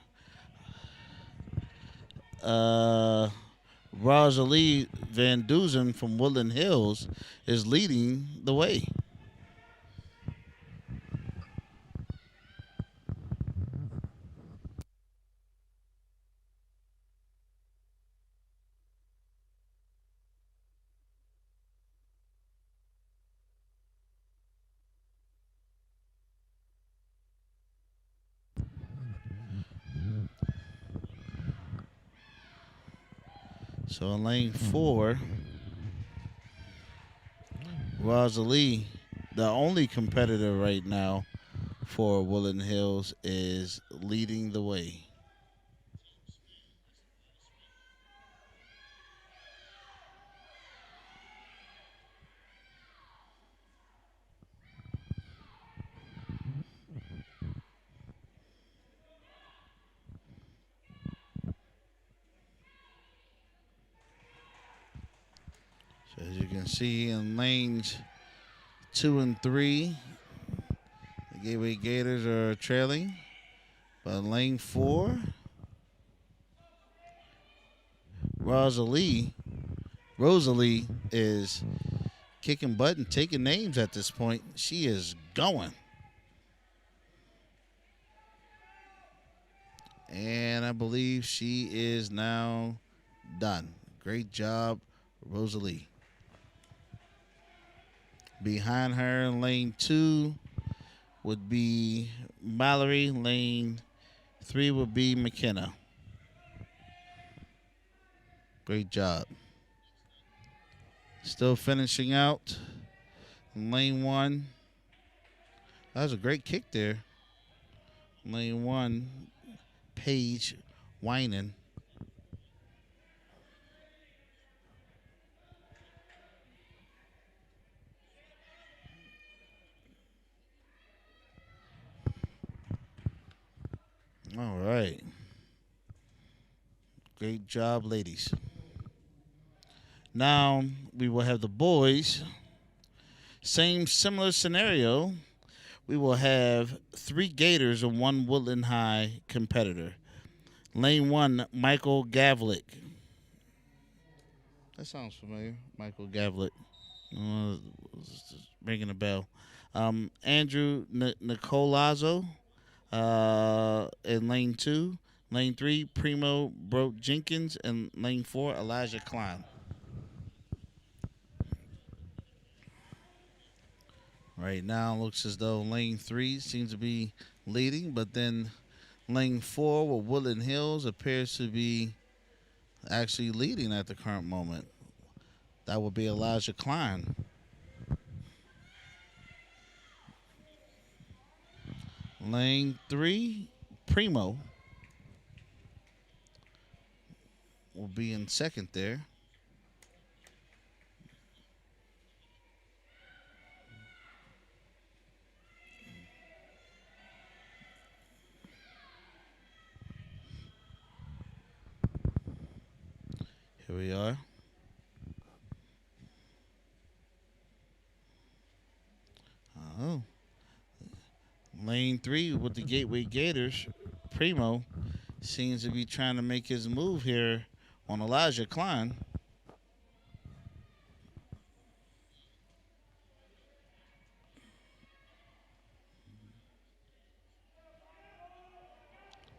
Rosalie Van Duzen from Woodland Hills is leading the way. So in lane 4, Rosalie, the only competitor right now for Woodland Hills, is leading the way. So as you can see in lanes 2 and 3, the Gateway Gators are trailing. But in lane 4, Rosalie is kicking butt and taking names at this point. She is going. And I believe she is now done. Great job, Rosalie. Behind her in lane 2 would be Mallory. Lane 3 would be McKenna. Great job. Still finishing out in lane 1. That was a great kick there. Lane 1, Paige Winan. All right. Great job, ladies. Now we will have the boys. Same similar scenario. We will have 3 Gators and 1 Woodland High competitor. Lane 1, Michael Gavlik. That sounds familiar. Michael Gavlik. Ringing a bell. Andrew Nicolazzo in lane 2. Lane 3, Primo Broke Jenkins. And lane 4, Elijah Klein. Right now, looks as though lane 3 seems to be leading, but then lane 4 with Woodland Hills appears to be actually leading at the current moment. That would be Elijah Klein. Lane 3, Primo will be in second there. Here we are. Oh. Lane 3 with the Gateway Gators. Primo seems to be trying to make his move here on Elijah Klein.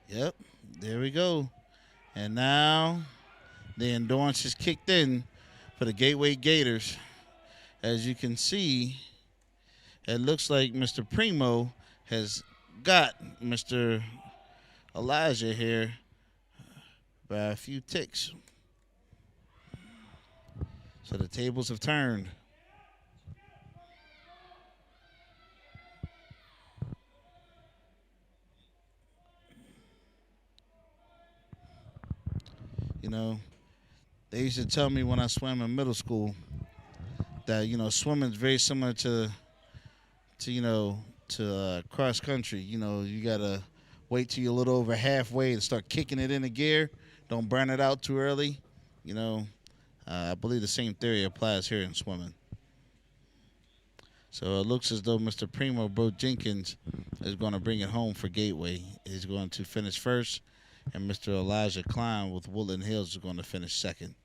Yep, there we go. And now the endurance is kicked in for the Gateway Gators. As you can see, it looks like Mr. Primo has got Mr. Elijah here by a few ticks. So the tables have turned. You know, they used to tell me when I swam in middle school that, you know, swimming is very similar to cross country. You know, you got to wait till you're a little over halfway to start kicking it into gear. Don't burn it out too early. You know, I believe the same theory applies here in swimming. So it looks as though Mr. Primo Bro Jenkins is going to bring it home for Gateway. He's going to finish first, and Mr. Elijah Klein with Woodland Hills is going to finish second.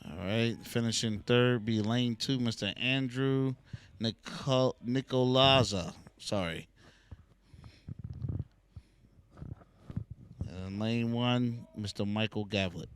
All right, finishing third be lane 2, Mr. Andrew Nicolazza. Sorry. And lane 1, Mr. Michael Gavlet.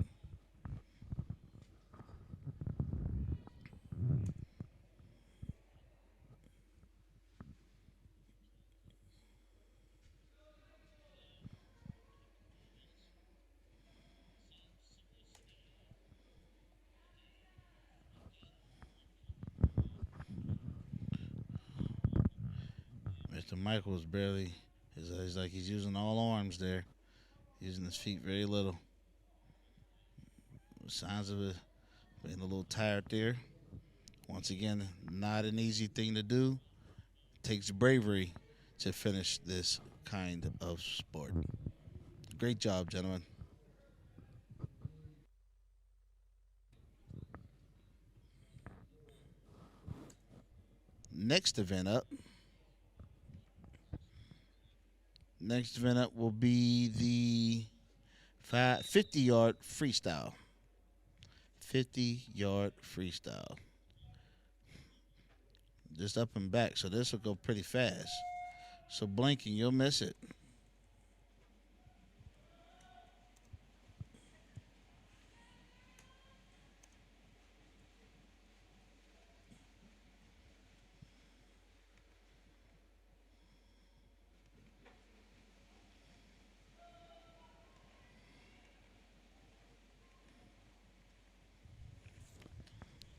Mr. Michaels barely. It's like he's using all arms there. Using his feet very little. Signs of it being a little tired there. Once again, not an easy thing to do. Takes bravery to finish this kind of sport. Great job, gentlemen. Next event up will be the 50-yard freestyle. 50-yard freestyle. Just up and back, so this will go pretty fast. So blinking, you'll miss it.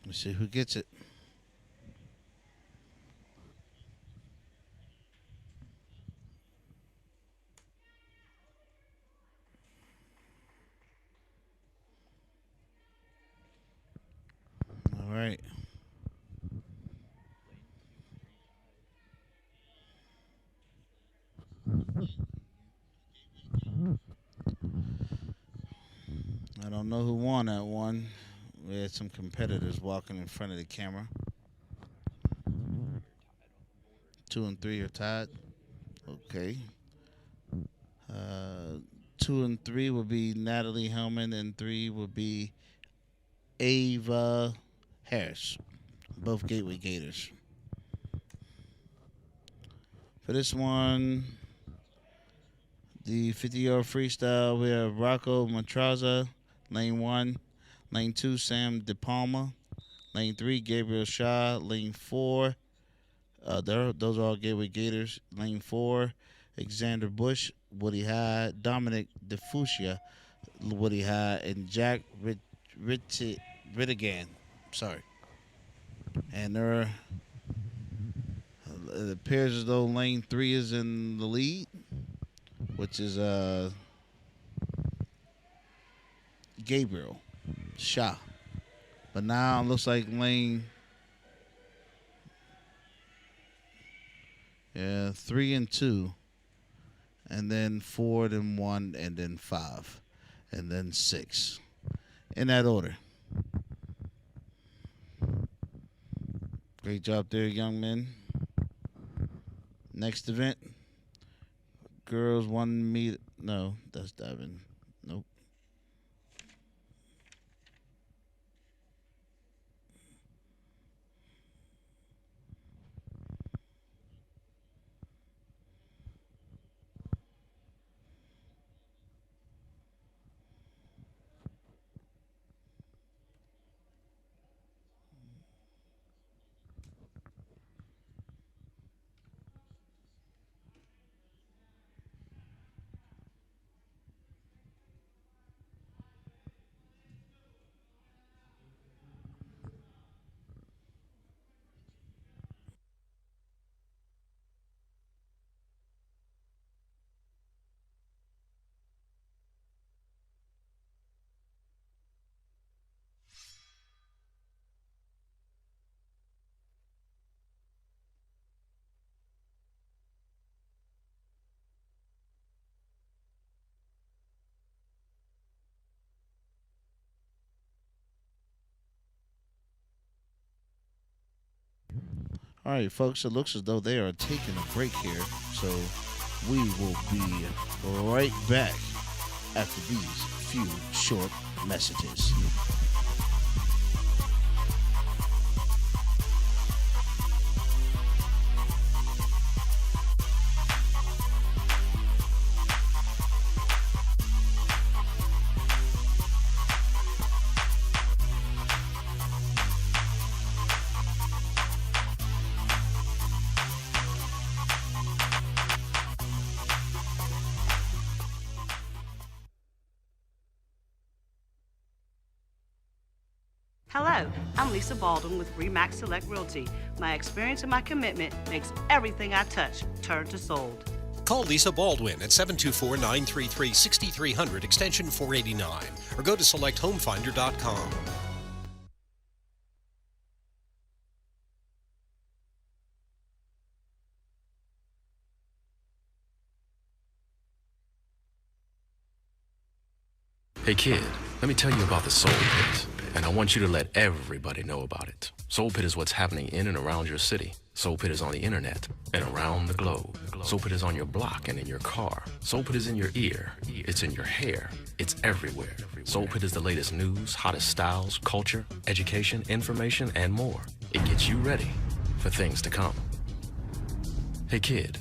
Let's see who gets it. All right. I don't know who won that one. We had some competitors walking in front of the camera. 2 and 3 are tied. Okay. 2 and 3 will be Natalie Hellman, and 3 will be Ava Harris, both Gateway Gators. For this one, the 50-yard freestyle, we have Rocco Matraza, lane 1. Lane 2, Sam DePalma. Lane 3, Gabriel Shaw. Lane 4, those are all Gateway Gators. Lane 4, Alexander Bush, Woody High. Dominic DeFucia, Woody High. And Jack Rittigan. Sorry. And it appears as though lane 3 is in the lead, which is Gabriel Shaw. But now it looks like lane 3 and 2, and then 4, then 1, and then 5, and then 6. In that order. Great job there, young men. Next event, girls 1 meter. No, that's diving. Nope. All right, folks, it looks as though they are taking a break here, so we will be right back after these few short messages. Hello, I'm Lisa Baldwin with RE/MAX Select Realty. My experience and my commitment makes everything I touch turn to sold. Call Lisa Baldwin at 724-933-6300 extension 489 or go to selecthomefinder.com. Hey kid, let me tell you about the Soul Pit, and I want you to let everybody know about it. Soul Pit is what's happening in and around your city. Soul Pit is on the internet and around the globe. Soul Pit is on your block and in your car. Soul Pit is in your ear. It's in your hair. It's everywhere. Soul Pit is the latest news, hottest styles, culture, education, information, and more. It gets you ready for things to come. Hey kid,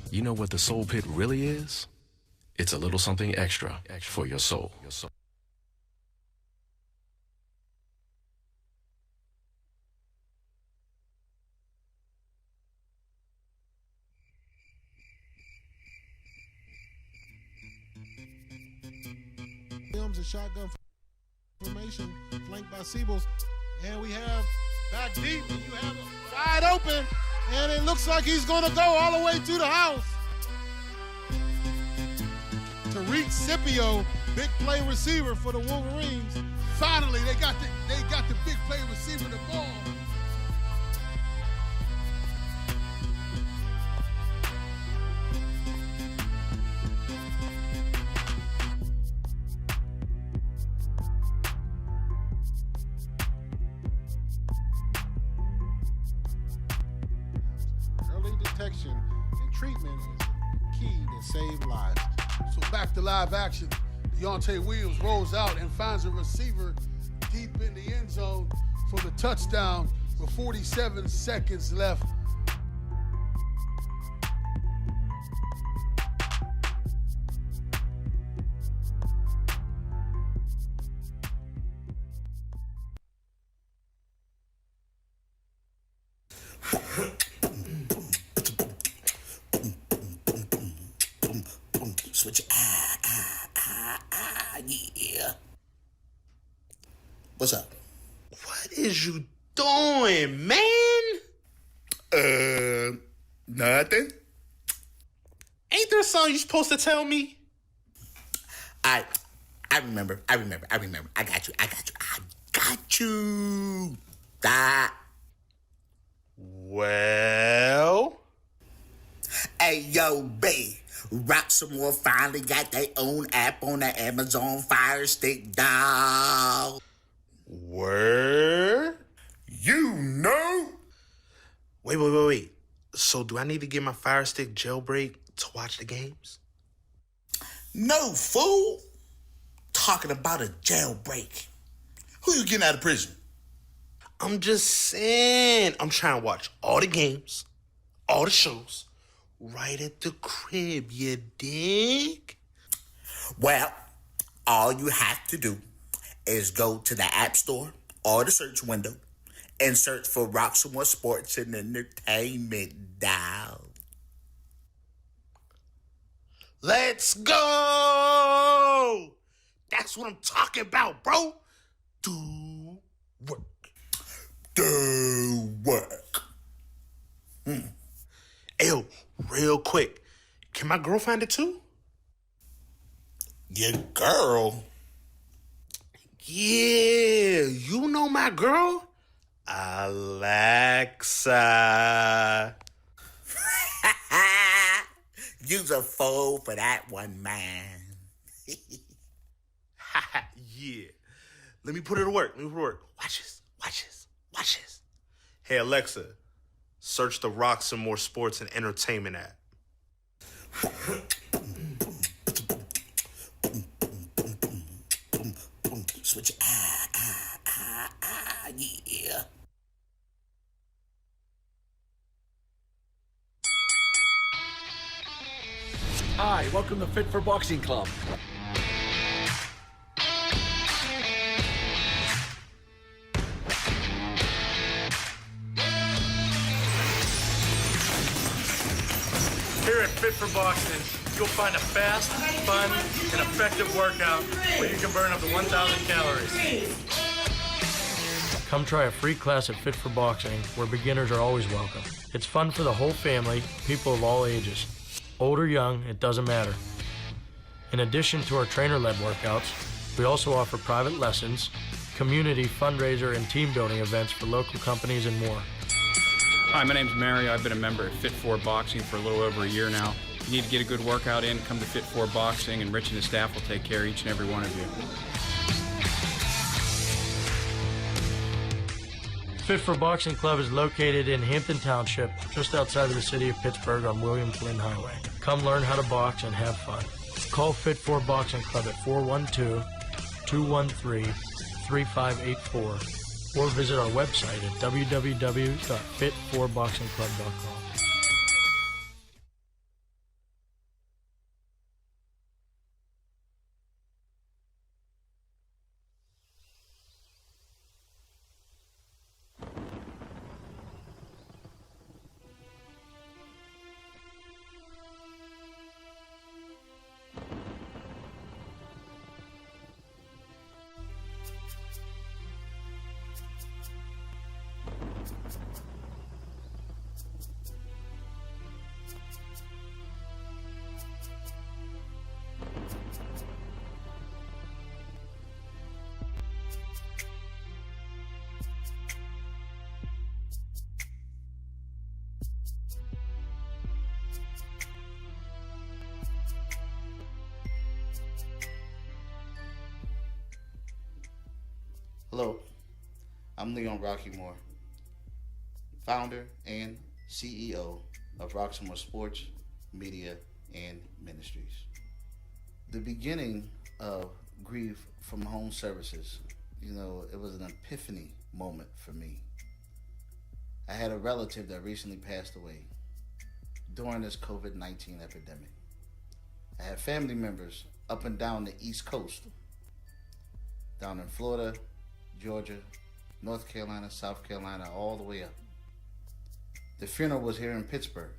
you know what the Soul Pit really is? It's a little something extra for your soul. Films and shotgun formation, flanked by Siebels. And we have back deep, and you have it wide open. And it looks like he's going to go all the way to the house. Tariq Scipio, big play receiver for the Wolverines. Finally, they got the big play receiver the ball. Early detection and treatment is the key to save lives. So back to live action. Deontay Williams rolls out and finds a receiver deep in the end zone for the touchdown with 47 seconds left. Switch. Yeah. What's up? What is you doing, man? Nothing. Ain't there something you supposed to tell me? I remember. I got you. That. Well. Hey, yo, babe. Roxamore finally got their own app on the Amazon Fire Stick, dawg. Word? You know? Wait. So do I need to get my Fire Stick jailbreak to watch the games? No, fool. Talking about a jailbreak. Who you getting out of prison? I'm just saying. I'm trying to watch all the games, all the shows, right at the crib, you dig? Well, all you have to do is go to the App Store or the search window and search for Roxamore Sports and Entertainment, dawg. Let's go! That's what I'm talking about, bro. Do work. Ew, real quick. Can my girl find it too? Your girl? Yeah, you know my girl? Alexa. You's a fool for that one, man. Yeah. Let me put it to work. Watch this. Hey, Alexa, search the Roxamore Sports and Entertainment app. Switch. Yeah. Hi, welcome to Fit for Boxing Club. Here at Fit for Boxing, you'll find a fast, fun, and effective workout where you can burn up to 1,000 calories. Come try a free class at Fit for Boxing, where beginners are always welcome. It's fun for the whole family, people of all ages. Old or young, it doesn't matter. In addition to our trainer-led workouts, we also offer private lessons, community fundraiser and team building events for local companies and more. Hi, my name's Mary. I've been a member of Fit 4 Boxing for a little over a year now. If you need to get a good workout in, come to Fit 4 Boxing, and Rich and his staff will take care of each and every one of you. Fit for Boxing Club is located in Hampton Township, just outside of the city of Pittsburgh on William Flynn Highway. Come learn how to box and have fun. Call Fit for Boxing Club at 412-213-3584 or visit our website at www.fit4boxingclub.com. Hello, I'm Leon Roxamore, founder and CEO of Roxamore Sports, Media, and Ministries. The beginning of grief from home services, it was an epiphany moment for me. I had a relative that recently passed away during this COVID-19 epidemic. I had family members up and down the East Coast, down in Florida, Georgia, North Carolina, South Carolina, all the way up. The funeral was here in Pittsburgh.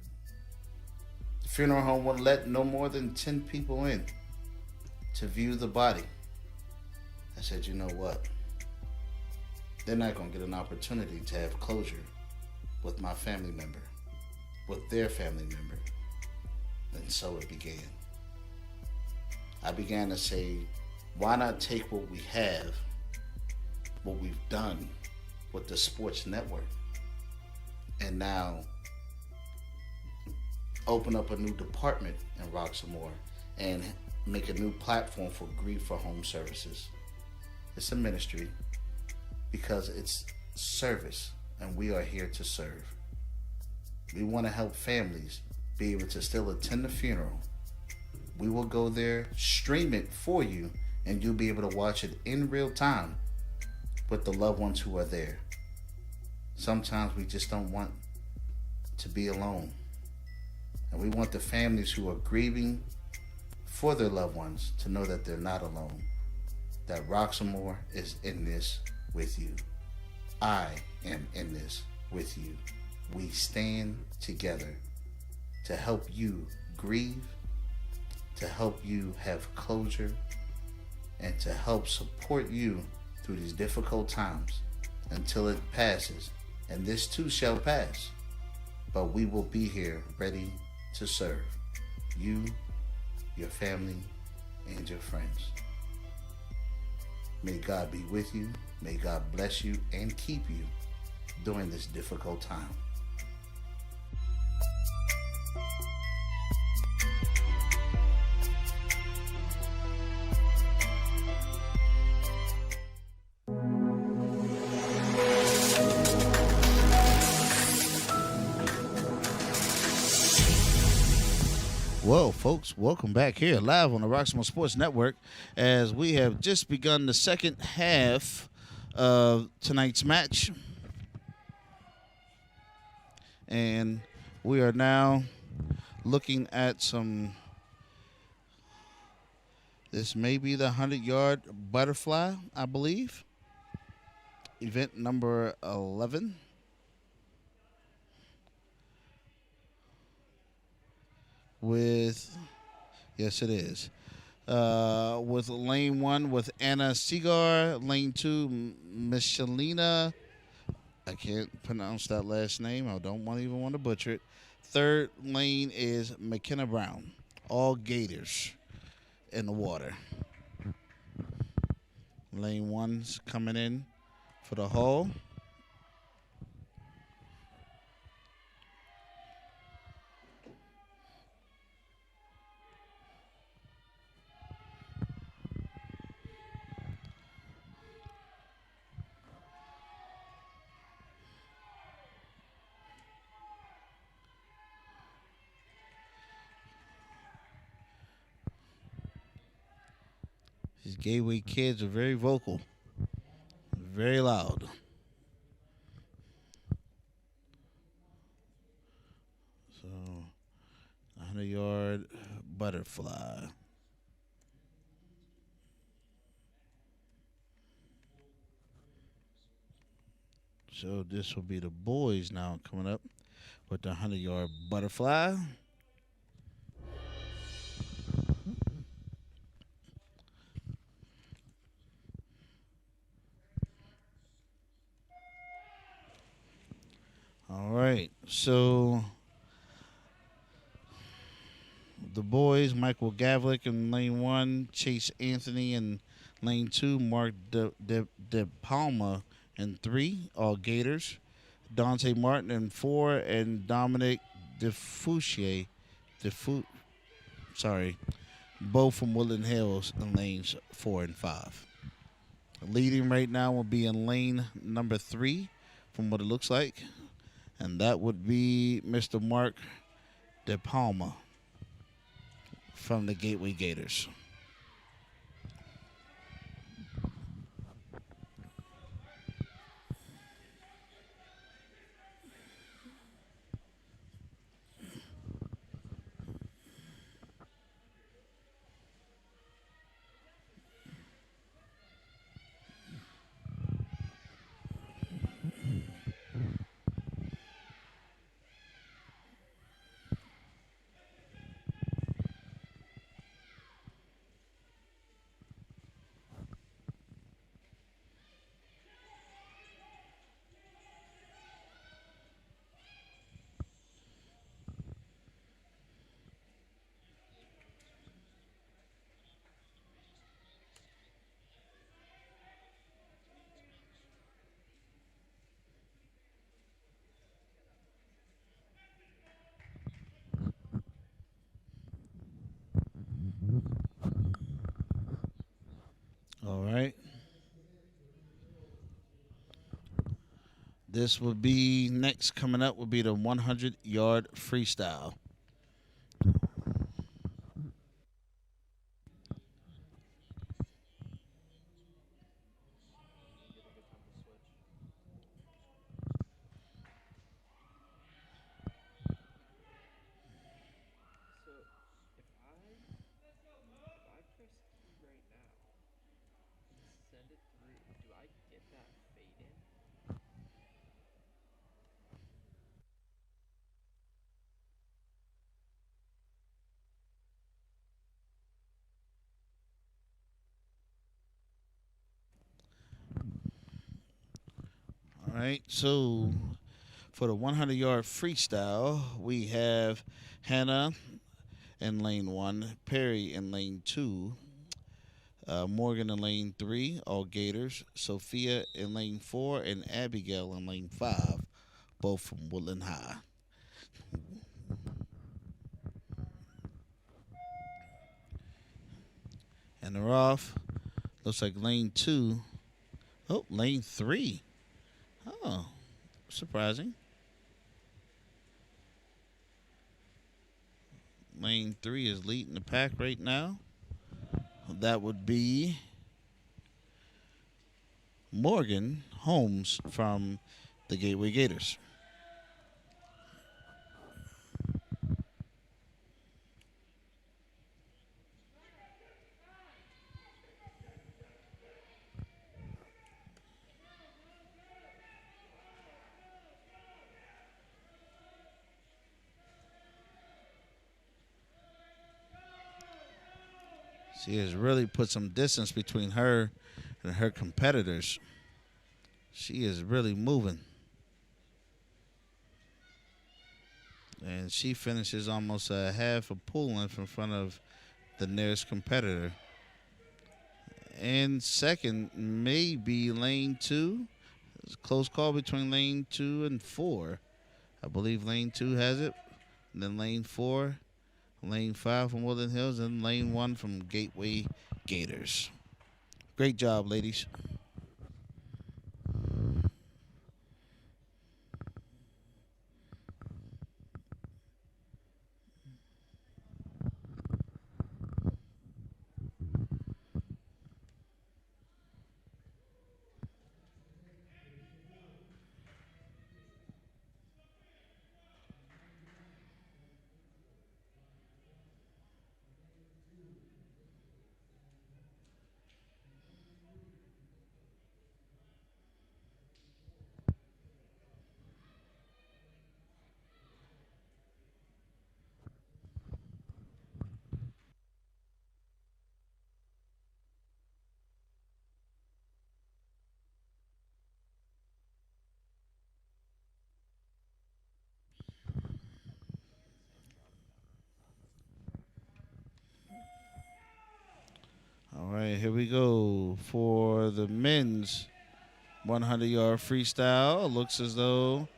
The funeral home wouldn't let no more than 10 people in to view the body. I said, you know what? They're not going to get an opportunity to have closure with my family member, with their family member. And so it began. I began to say, why not take what we have, what we've done with the sports network, and now open up a new department in Roxamore and make a new platform for grief for home services. It's a ministry because it's service, and we are here to serve. We want to help families be able to still attend the funeral. We will go there, stream it for you, and you'll be able to watch it in real time with the loved ones who are there. Sometimes we just don't want to be alone. And we want the families who are grieving for their loved ones to know that they're not alone, that Roxamore is in this with you. I am in this with you. We stand together to help you grieve, to help you have closure, and to help support you through these difficult times until it passes. And this too shall pass. But we will be here ready to serve you, your family, and your friends. May God be with you. May God bless you and keep you during this difficult time. Well, folks, welcome back here live on the Roxamore Sports Network as we have just begun the second half of tonight's match. And we are now looking at this may be the 100-yard butterfly, I believe. Event number 11. Yes, it is. With lane 1 with Anna Segar, lane 2 Michelina I can't pronounce that last name. I don't even want to butcher it. Third lane is McKenna Brown. All Gators in the water. Lane 1's coming in for the haul. These Gateway kids are very vocal, very loud. So, 100-yard butterfly. So this will be the boys now coming up with the 100-yard butterfly. All right, so the boys, Michael Gavlik in lane 1, Chase Anthony in lane 2, Mark De Palma in 3, all Gators, Dante Martin in 4, and Dominic DeFouchier, both from Woodland Hills in lanes 4 and 5. Leading right now will be in lane number 3, from what it looks like. And that would be Mr. Mark De Palma from the Gateway Gators. All right. This will be next coming up will be the 100-yard freestyle. All right, so for the 100-yard freestyle, we have Hannah in lane 1, Perry in lane 2, Morgan in lane 3, all Gators, Sophia in lane 4, and Abigail in lane 5, both from Woodland High. And they're off. Looks like lane 2. Oh, lane 3. Oh, surprising. Lane 3 is leading the pack right now. That would be Morgan Holmes from the Gateway Gators. She has really put some distance between her and her competitors. She is really moving. And she finishes almost a half a pull length in front of the nearest competitor. And second may be lane 2. It's a close call between lane 2 and 4. I believe lane 2 has it. And then lane 4, lane 5 from Woodland Hills, and lane 1 from Gateway Gators. Great job, ladies. All right, here we go for the men's 100-yard freestyle. Looks as though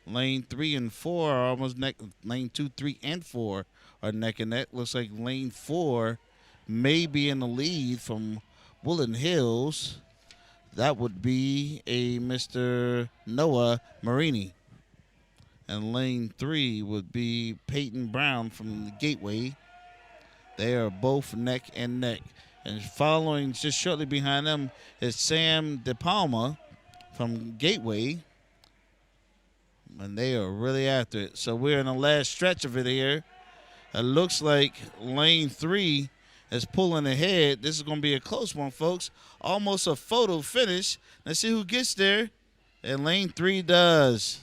lane 3 and 4 are almost neck. Lane 2, 3, and 4 are neck and neck. Looks like lane 4 may be in the lead from Woodland Hills. That would be a Mr. Noah Marini. And lane 3 would be Peyton Brown from the Gateway. They are both neck and neck. And following just shortly behind them is Sam De Palma from Gateway. And they are really after it. So we're in the last stretch of it here. It looks like lane 3 is pulling ahead. This is going to be a close one, folks. Almost a photo finish. Let's see who gets there. And lane 3 does.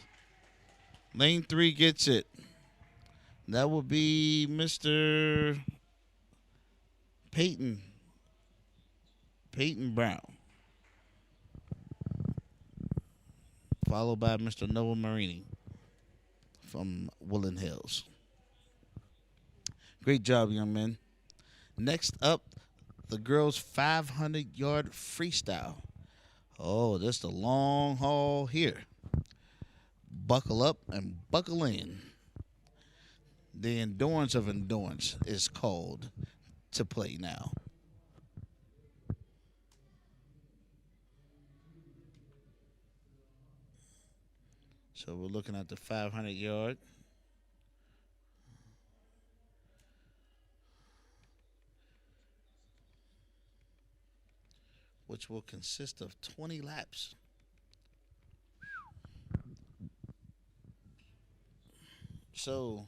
Lane 3 gets it. That will be Mr. Peyton Brown, followed by Mr. Noah Marini from Woodland Hills. Great job, young men. Next up, the girls' 500-yard freestyle. Oh, this is the long haul here. Buckle up and buckle in. The endurance of endurance is called to play now. So we're looking at the 500-yard. Which will consist of 20 laps. So,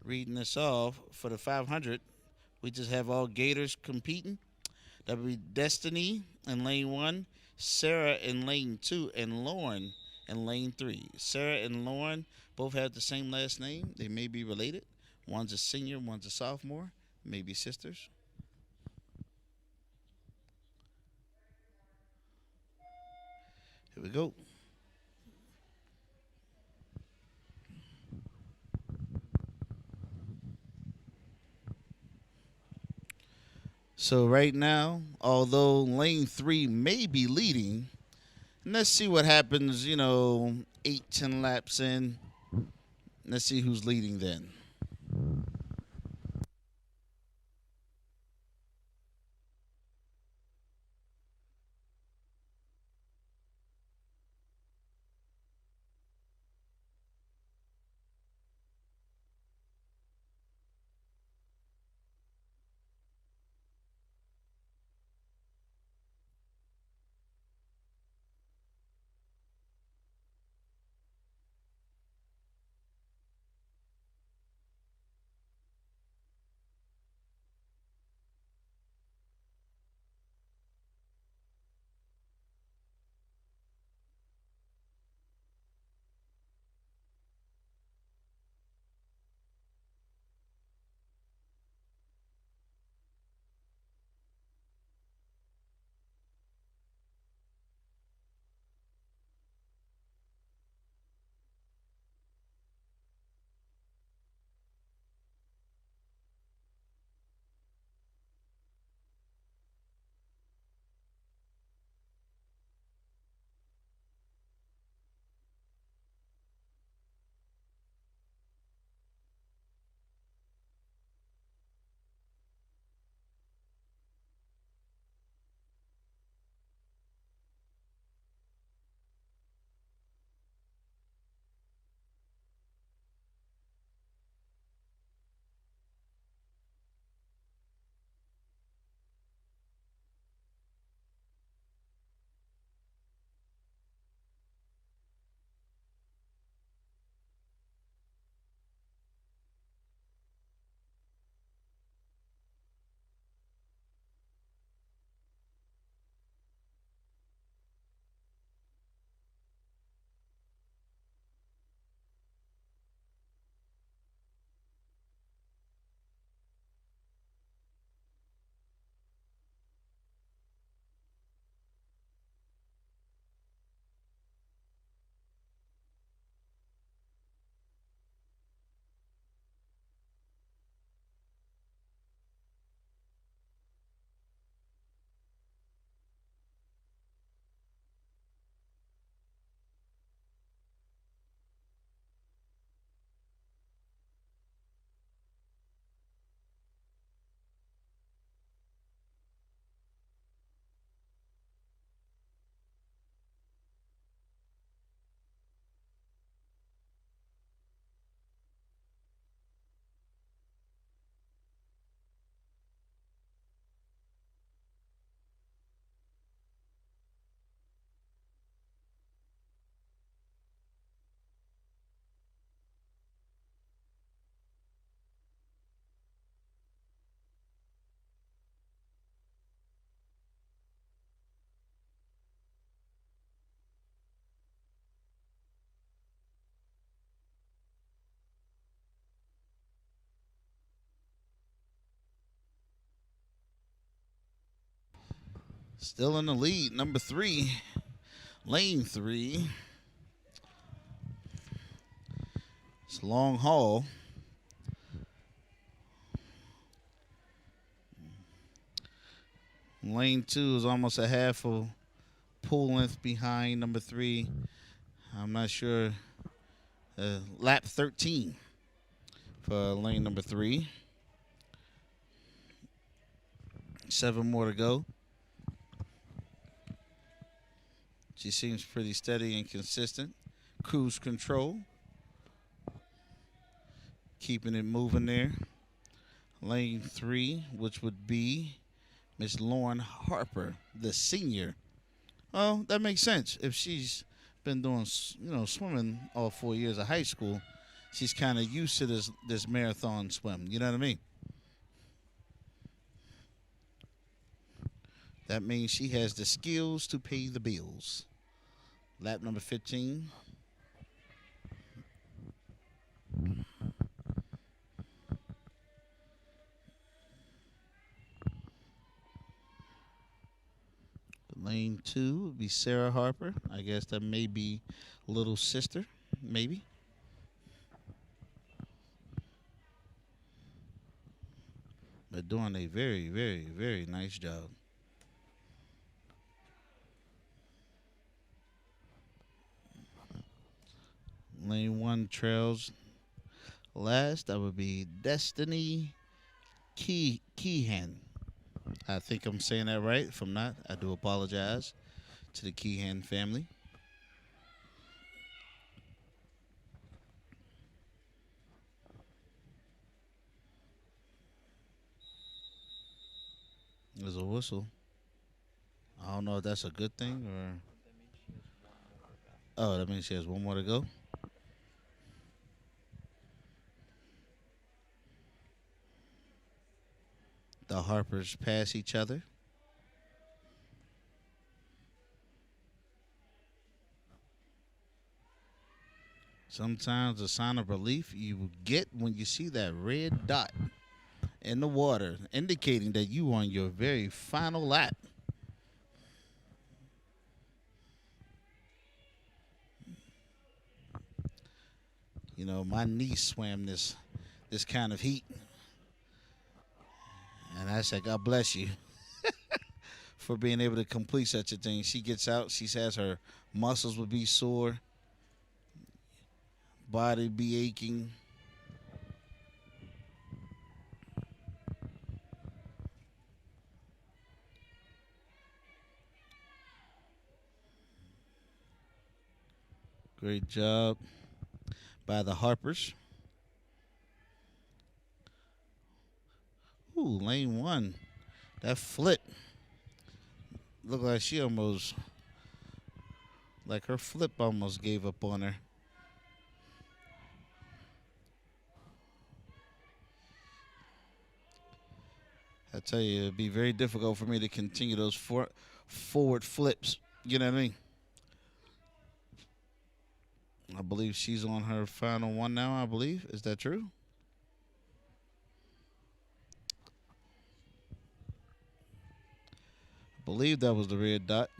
reading this off, for the 500, we just have all Gators competing. That would be Destiny in lane 1, Sarah in lane 2, and Lauren in lane 3. Sarah and Lauren both have the same last name. They may be related. One's a senior, one's a sophomore. Maybe sisters. Here we go. So right now, although lane 3 may be leading, let's see what happens, 8, 10 laps in. Let's see who's leading then. Still in the lead, number 3, lane 3. It's a long haul. Lane 2 is almost a half a pull length behind number 3. I'm not sure. Lap 13 for lane number 3. 7 more to go. She seems pretty steady and consistent. Cruise control. Keeping it moving there. Lane 3, which would be Miss Lauren Harper, the senior. Well, that makes sense. If she's been doing, swimming all 4 years of high school, she's kind of used to this marathon swim. You know what I mean? That means she has the skills to pay the bills. Lap number 15. Lane 2 would be Sarah Harper. I guess that may be little sister, maybe. But doing a very, very, very nice job. Lane 1 trails last. That would be Destiny Keehan. I think I'm saying that right. If I'm not, I do apologize to the Keehan family. There's a whistle. I don't know if that's a good thing or... Oh, that means she has one more to go. The Harpers pass each other. Sometimes a sign of relief you get when you see that red dot in the water, indicating that you are on your very final lap. You know, my niece swam this kind of heat. And I said, God bless you for being able to complete such a thing. She gets out. She says her muscles will be sore. Body be aching. Great job by the Harpers. Ooh, lane 1. That flip. Looked like she almost, like her flip almost gave up on her. I tell you, it'd be very difficult for me to continue those forward flips. You know what I mean? I believe she's on her final one now, I believe. Is that true? I believe that was the red dot.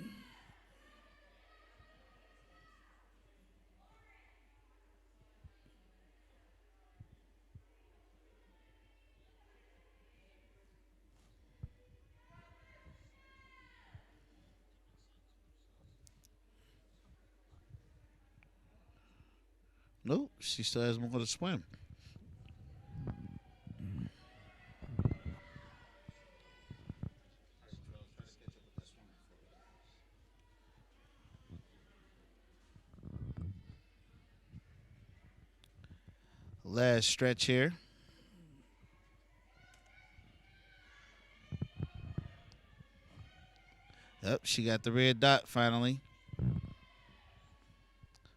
Nope, she still has more to swim. Last stretch here. Yep, she got the red dot finally.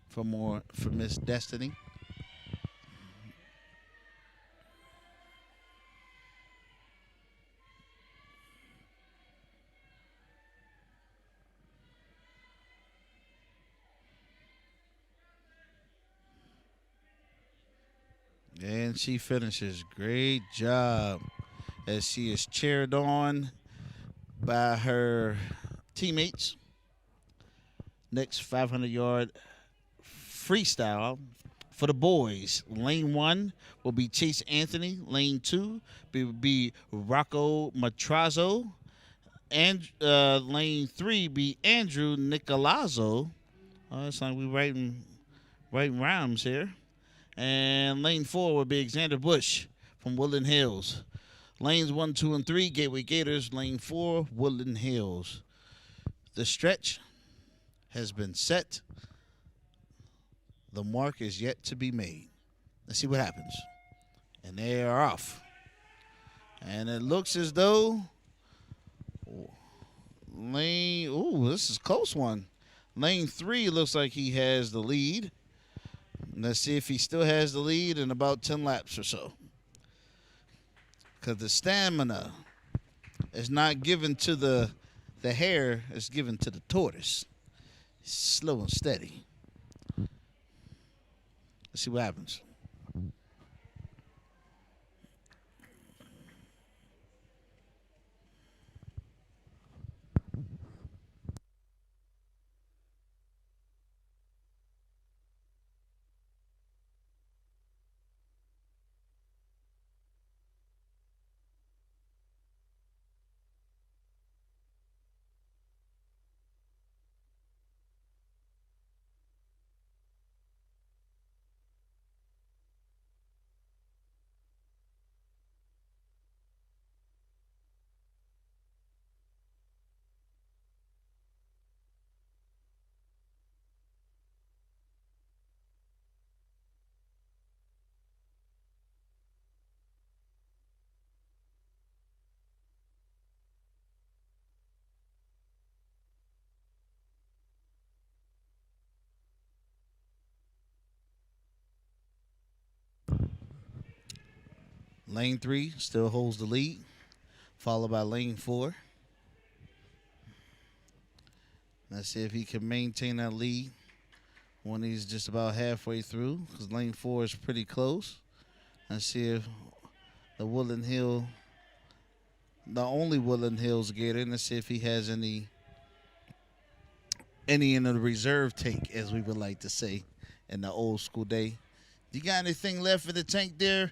For Miss Destiny. And she finishes. Great job. As she is cheered on by her teammates. Next 500-yard freestyle for the boys. Lane 1 will be Chase Anthony. Lane 2 will be Rocco Matrazo. And lane 3 be Andrew Nicolazzo. It's like we writing rhymes here. And lane 4 will be Alexander Bush from Woodland Hills. Lanes 1, 2, and 3, Gateway Gators. Lane 4, Woodland Hills. The stretch has been set. The mark is yet to be made. Let's see what happens. And they are off. And it looks as though this is a close one. Lane 3 looks like he has the lead. Let's see if he still has the lead in about 10 laps or so. Because the stamina is not given to the hare, it's given to the tortoise. Slow and steady. Let's see what happens. Lane 3 still holds the lead, followed by lane 4. Let's see if he can maintain that lead when he's just about halfway through, because lane 4 is pretty close. Let's see if the only Woodland Hills Gator, and let's see if he has any in the reserve tank, as we would like to say in the old school day. You got anything left in the tank there?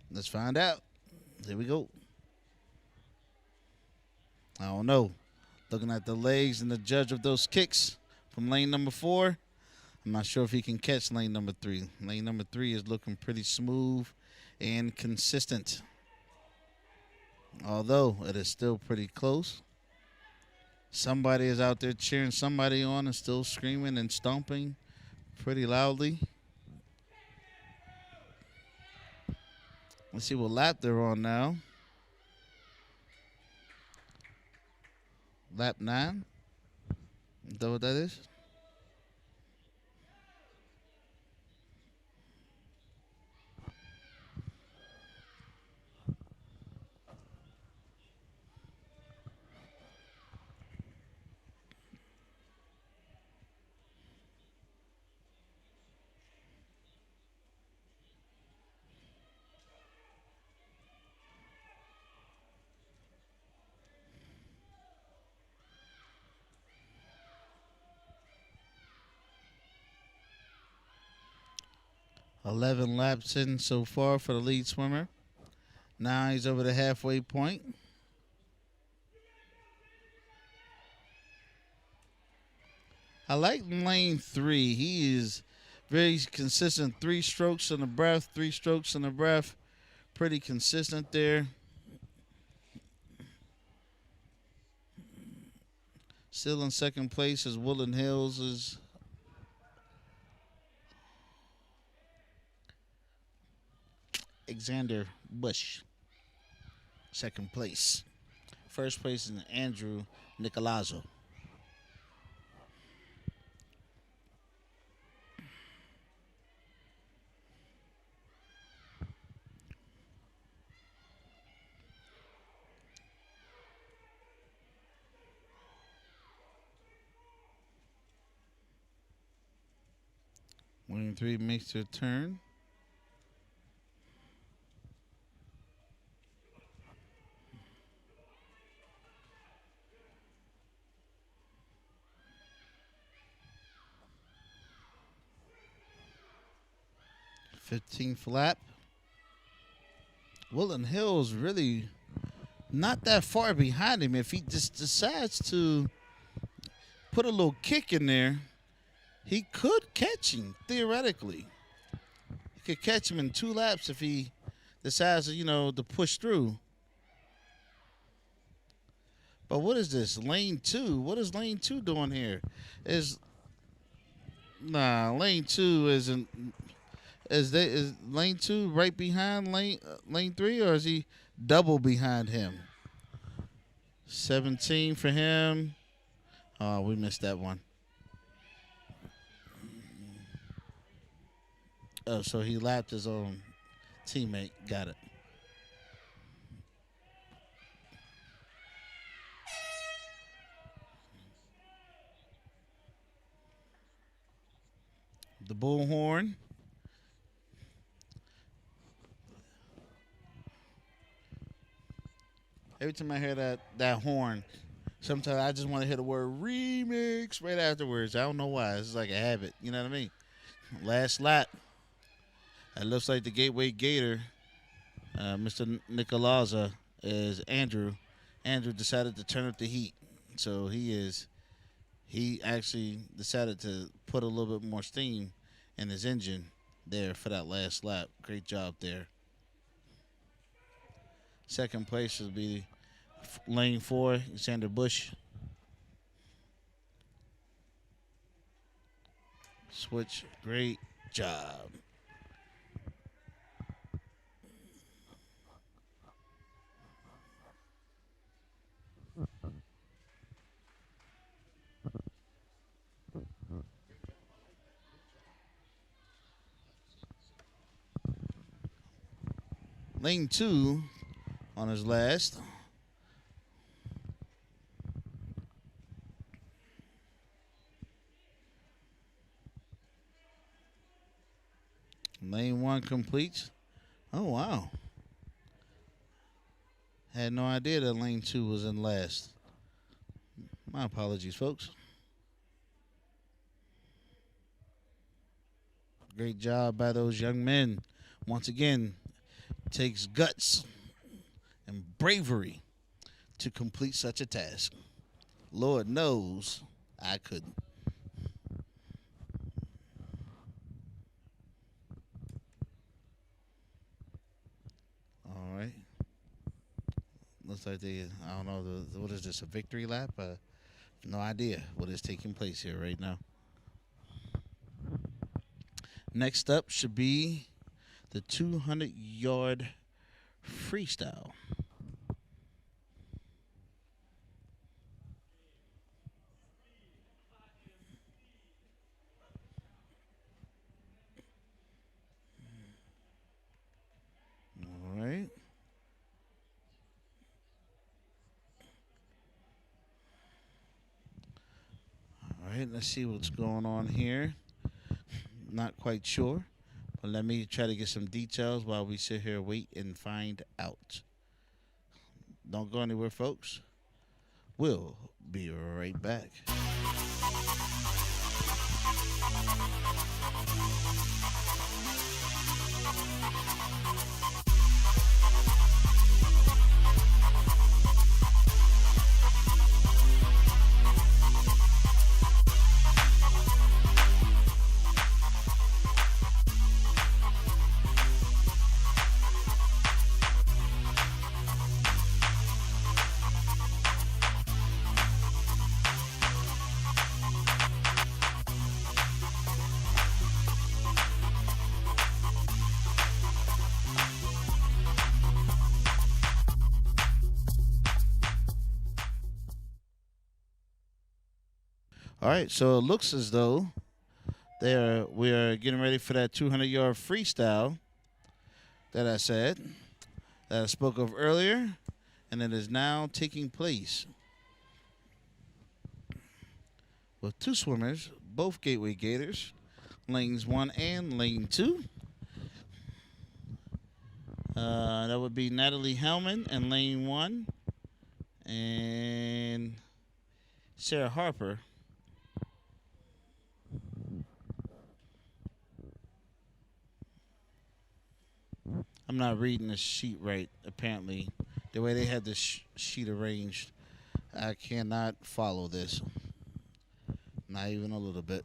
Let's find out. Here we go. I don't know. Looking at the legs and the judge of those kicks from lane number 4, I'm not sure if he can catch lane number 3. Lane number 3 is looking pretty smooth and consistent, although it is still pretty close. Somebody is out there cheering somebody on and still screaming and stomping pretty loudly. Let's see what lap they're on now. Lap 9. Is that what that is? $11 laps in so far for the lead swimmer. Now he's over the halfway point. I like lane 3. He is very consistent. 3 strokes in the breath, 3 strokes in the breath. Pretty consistent there. Still in second place is Woodland Hills is Alexander Bush, second place. First place is Andrew Nicolazzo. Lane 3 makes their turn. 15th lap. Woodland Hill's really not that far behind him. If he just decides to put a little kick in there, he could catch him, theoretically. He could catch him in 2 laps if he decides, to push through. But what is this? Lane 2. What is lane 2 doing here? Lane 2 isn't. Is lane 2 right behind lane 3, or is he double behind him? 17 for him. Oh, we missed that one. Oh, so he lapped his own teammate. Got it. The bullhorn. Every time I hear that horn, sometimes I just want to hear the word remix right afterwards. I don't know why. It's like a habit. You know what I mean? Last lap. It looks like the Gateway Gator, Mr. Nicolaza, is Andrew. Andrew decided to turn up the heat. So he actually decided to put a little bit more steam in his engine there for that last lap. Great job there. Second place will be lane 4, Xander Bush. Switch, great job. Lane 2 on his last. Lane 1 completes. Oh, wow. Had no idea that lane 2 was in last. My apologies, folks. Great job by those young men. Once again, takes guts and bravery to complete such a task. Lord knows I couldn't. All right. Looks like I don't know, what is this, a victory lap? No idea what is taking place here right now. Next up should be the 200-yard freestyle. All right. All right, let's see what's going on here. Not quite sure, but let me try to get some details while we sit here, wait, and find out. Don't go anywhere, folks. We'll be right back. All right, so it looks as though we are getting ready for that 200-yard freestyle that I said, that I spoke of earlier, and it is now taking place with 2 swimmers, both Gateway Gators, lanes 1 and lane 2. That would be Natalie Hellman in lane 1 and Sarah Harper I'm not reading the sheet right, apparently. The way they had the sheet arranged, I cannot follow this. Not even a little bit.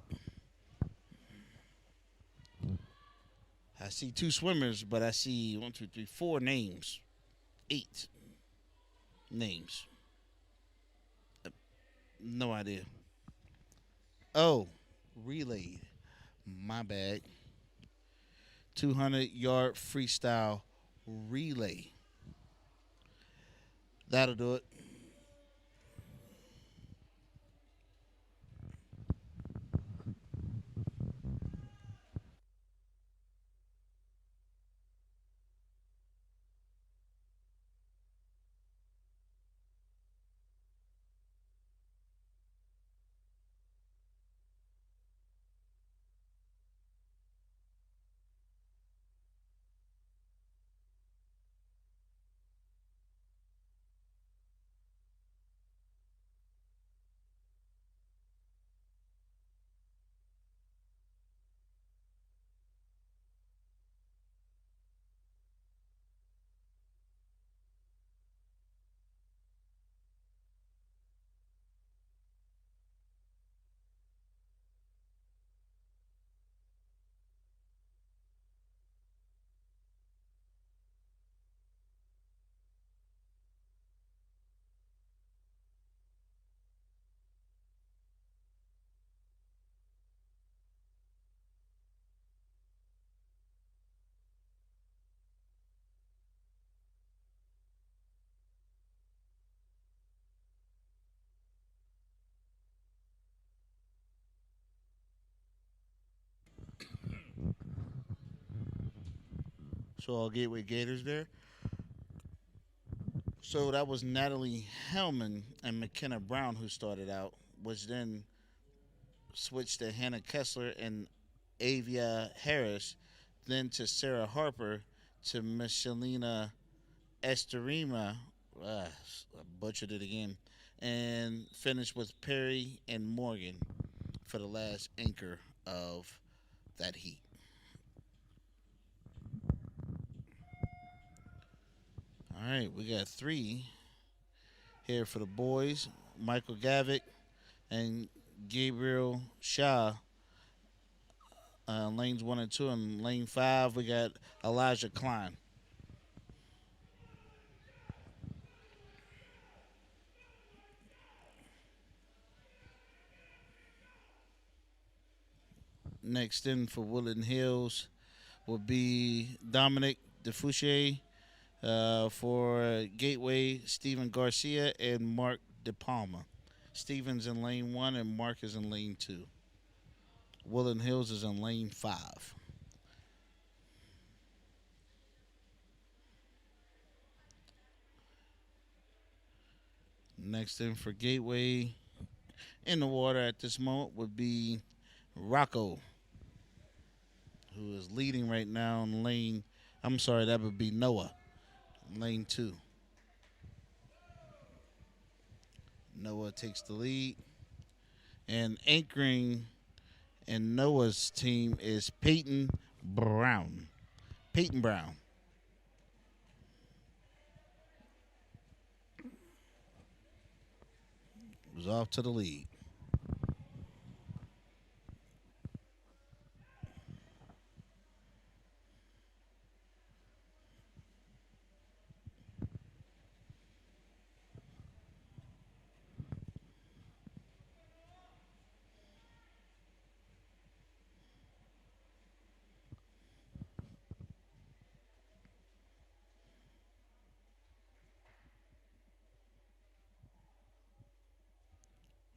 I see 2 swimmers, but I see 1, 2, 3, 4 names. 8 names. No idea. Oh, relay. My bad. 200-yard freestyle relay. That'll do it. So all Gateway Gators there. So that was Natalie Hellman and McKenna Brown who started out, which then switched to Hannah Kessler and Avia Harris, then to Sarah Harper, to Michelina Esterima, I butchered it again, and finished with Perry and Morgan for the last anchor of that heat. All right, we got 3 here for the boys. Michael Gavick and Gabriel Shaw. Lanes 1 and 2. And lane 5, we got Elijah Klein. Next in for Woodland Hills will be Dominic DeFouché. For Gateway, Steven Garcia and Mark DePalma. Steven's in lane 1 and Mark is in lane 2. Woodland Hills is in lane 5. Next in for Gateway in the water at this moment would be Rocco, who is leading right now in lane, I'm sorry, that would be Noah. Lane 2. Noah takes the lead. And anchoring in Noah's team is Peyton Brown. Peyton Brown. Was off to the lead.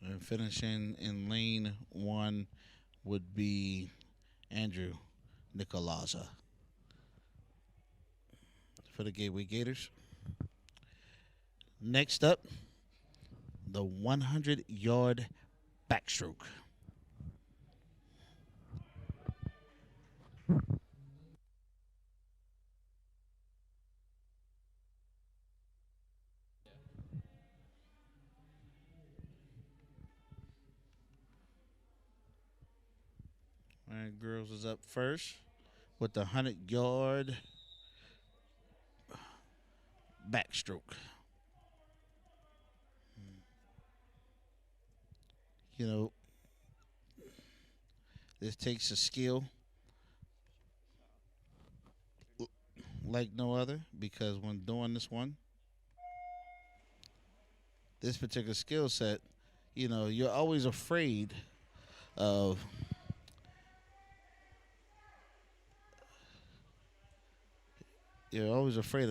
And finishing in lane 1 would be Andrew Nicolaza for the Gateway Gators. Next up, the 100-yard backstroke. All right, girls is up first with the 100-yard backstroke. You know, this takes a skill like no other, because when doing this particular skill set, you know, you're always afraid of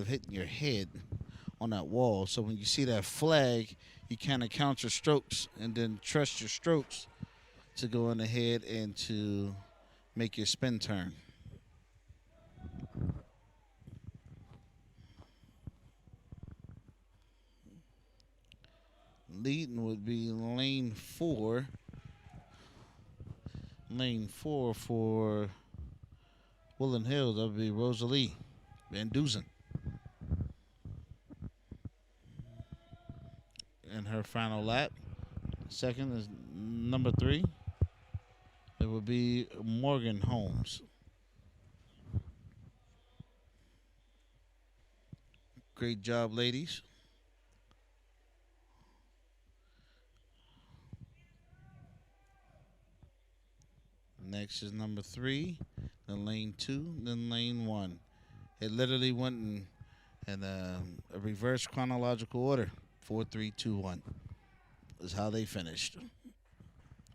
hitting your head on that wall. So when you see that flag, you kind of count your strokes and then trust your strokes to go in the head and to make your spin turn. Leading would be lane 4. Lane 4 for Woodland Hills, that would be Rosalie Van Duzen. In her final lap. Second is number 3. It would be Morgan Holmes. Great job, ladies. Next is number 3, then lane 2, then lane 1. It literally went in a reverse chronological order. 4, 3, 2, 1 is how they finished.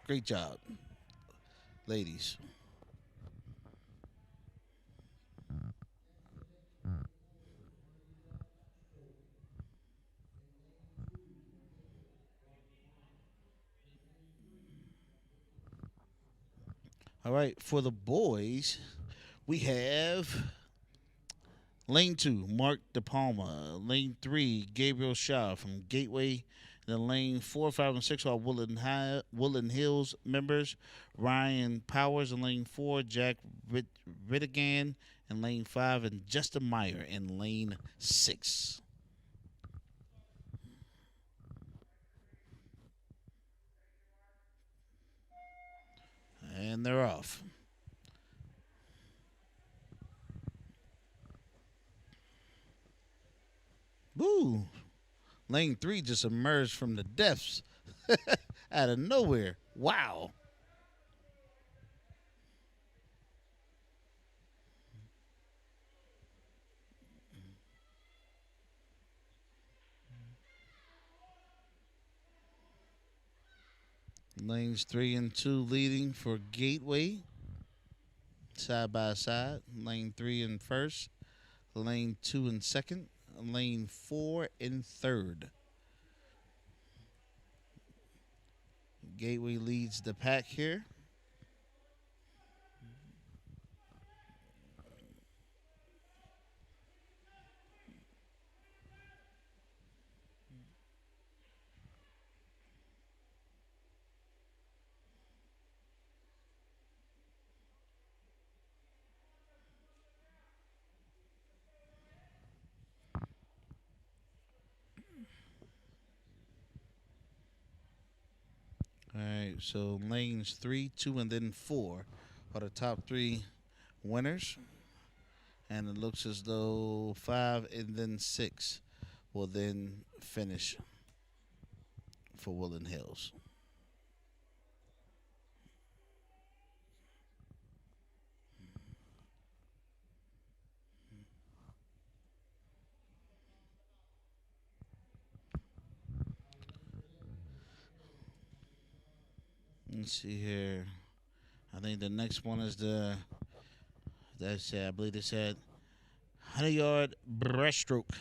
Great job, ladies. All right, for the boys, we have lane 2, Mark DePalma. Lane 3, Gabriel Shaw from Gateway. Then lane 4, 5, and 6 are Woodland Hills members. Ryan Powers in lane 4, Jack Rittigan in lane 5, and Justin Meyer in lane 6. And they're off. Woo! Lane 3 just emerged from the depths out of nowhere. Wow. Lanes 3 and 2 leading for Gateway. Side by side. Lane 3 in first. Lane 2 in second. Lane 4 in third. Gateway leads the pack here. All right, so lanes 3, 2, and then 4 are the top 3 winners. And it looks as though 5 and then 6 will then finish for Woodland Hills. Let's see here. I think the next one is I believe they said 100-yard breaststroke.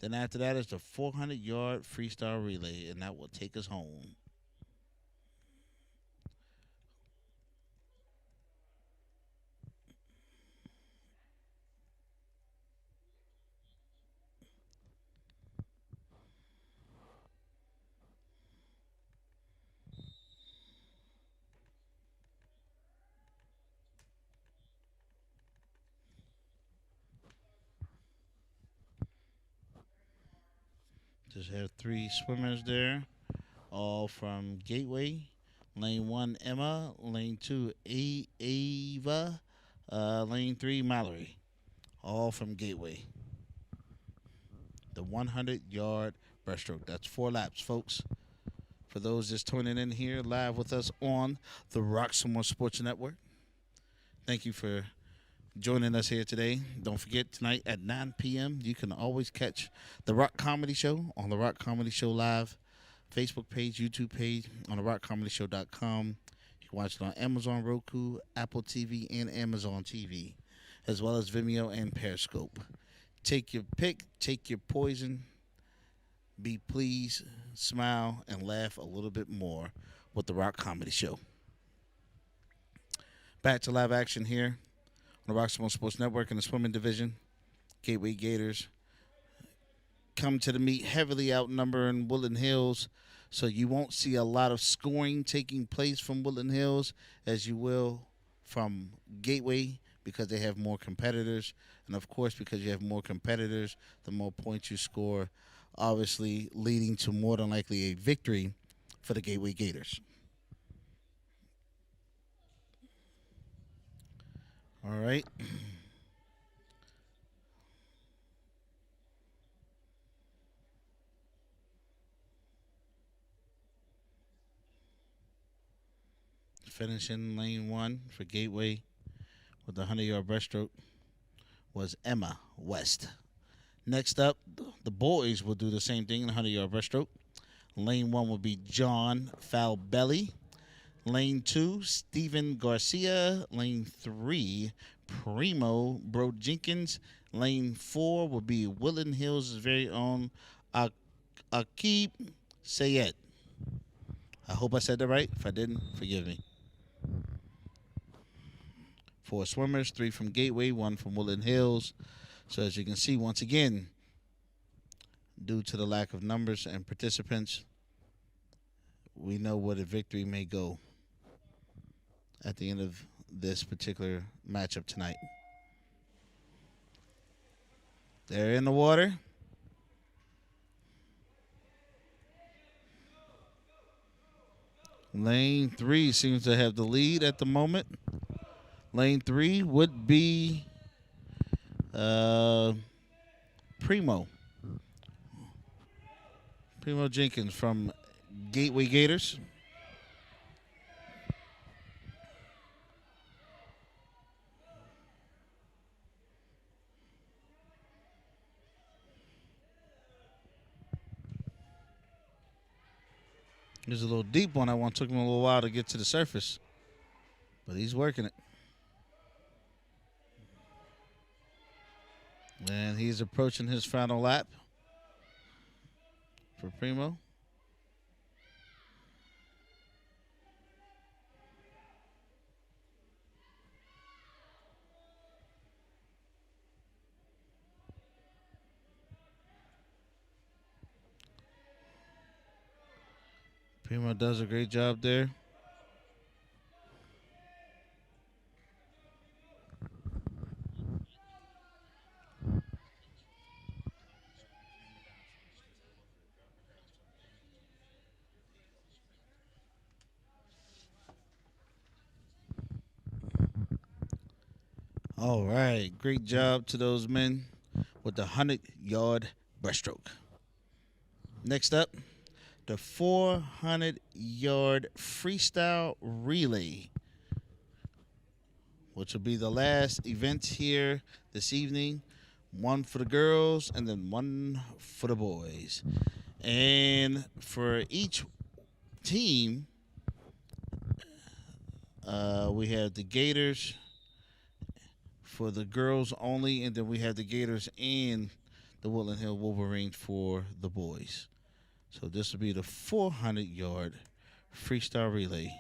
Then after that is the 400-yard freestyle relay, and that will take us home. Just have 3 swimmers there, all from Gateway. Lane 1, Emma. Lane 2, Ava. Lane 3, Mallory. All from Gateway. 100-yard breaststroke. That's 4 laps, folks. For those just tuning in here live with us on the Roxamore Sports Network, thank you for joining us here today. Don't forget, tonight at 9 p.m., you can always catch the Rock Comedy Show on the Rock Comedy Show Live Facebook page, YouTube page, on the rockcomedyshow.com. You can watch it on Amazon Roku, Apple TV, and Amazon TV, as well as Vimeo and Periscope. Take your pick, take your poison. Be pleased, smile, and laugh a little bit more with the Rock Comedy Show. Back to live action here on the Roxamore Sports Network in the swimming division. Gateway Gators come to the meet heavily outnumbering Woodland Hills, so you won't see a lot of scoring taking place from Woodland Hills as you will from Gateway, because they have more competitors. And, of course, because you have more competitors, the more points you score, obviously leading to more than likely a victory for the Gateway Gators. All right. Finishing lane 1 for Gateway with the 100-yard breaststroke was Emma West. Next up, the boys will do the same thing in the 100-yard breaststroke. Lane 1 will be John Falbelli. Lane 2, Stephen Garcia. Lane 3, Primo Bro Jenkins. Lane 4 will be Woodland Hills' very own Akib Sayed. I hope I said that right. If I didn't, forgive me. 4 swimmers, 3 from Gateway, 1 from Woodland Hills. So as you can see, once again, due to the lack of numbers and participants, we know where the victory may go at the end of this particular matchup tonight. They're in the water. Lane 3 seems to have the lead at the moment. Lane 3 would be Primo Jenkins from Gateway Gators. There's a little deep one. That one took him a little while to get to the surface, but he's working it. And he's approaching his final lap for Primo. Primo does a great job there. All right, great job to those men with the 100-yard breaststroke. Next up, the 400-yard freestyle relay, which will be the last event here this evening. 1 for the girls and then 1 for the boys. And for each team, we have the Gators for the girls only, and then we have the Gators and the Woodland Hill Wolverines for the boys. So this will be the 400-yard freestyle relay.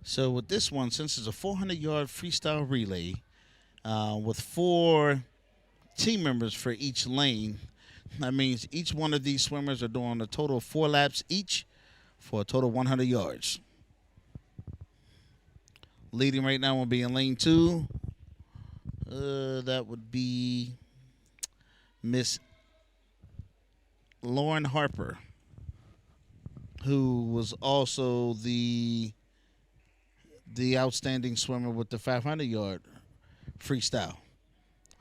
So with this one, since it's a 400-yard freestyle relay with 4 team members for each lane. That means each one of these swimmers are doing a total of 4 laps each for a total of 100 yards. Leading right now will be in lane 2. That would be Miss Lauren Harper, who was also the outstanding swimmer with the 500-yard freestyle,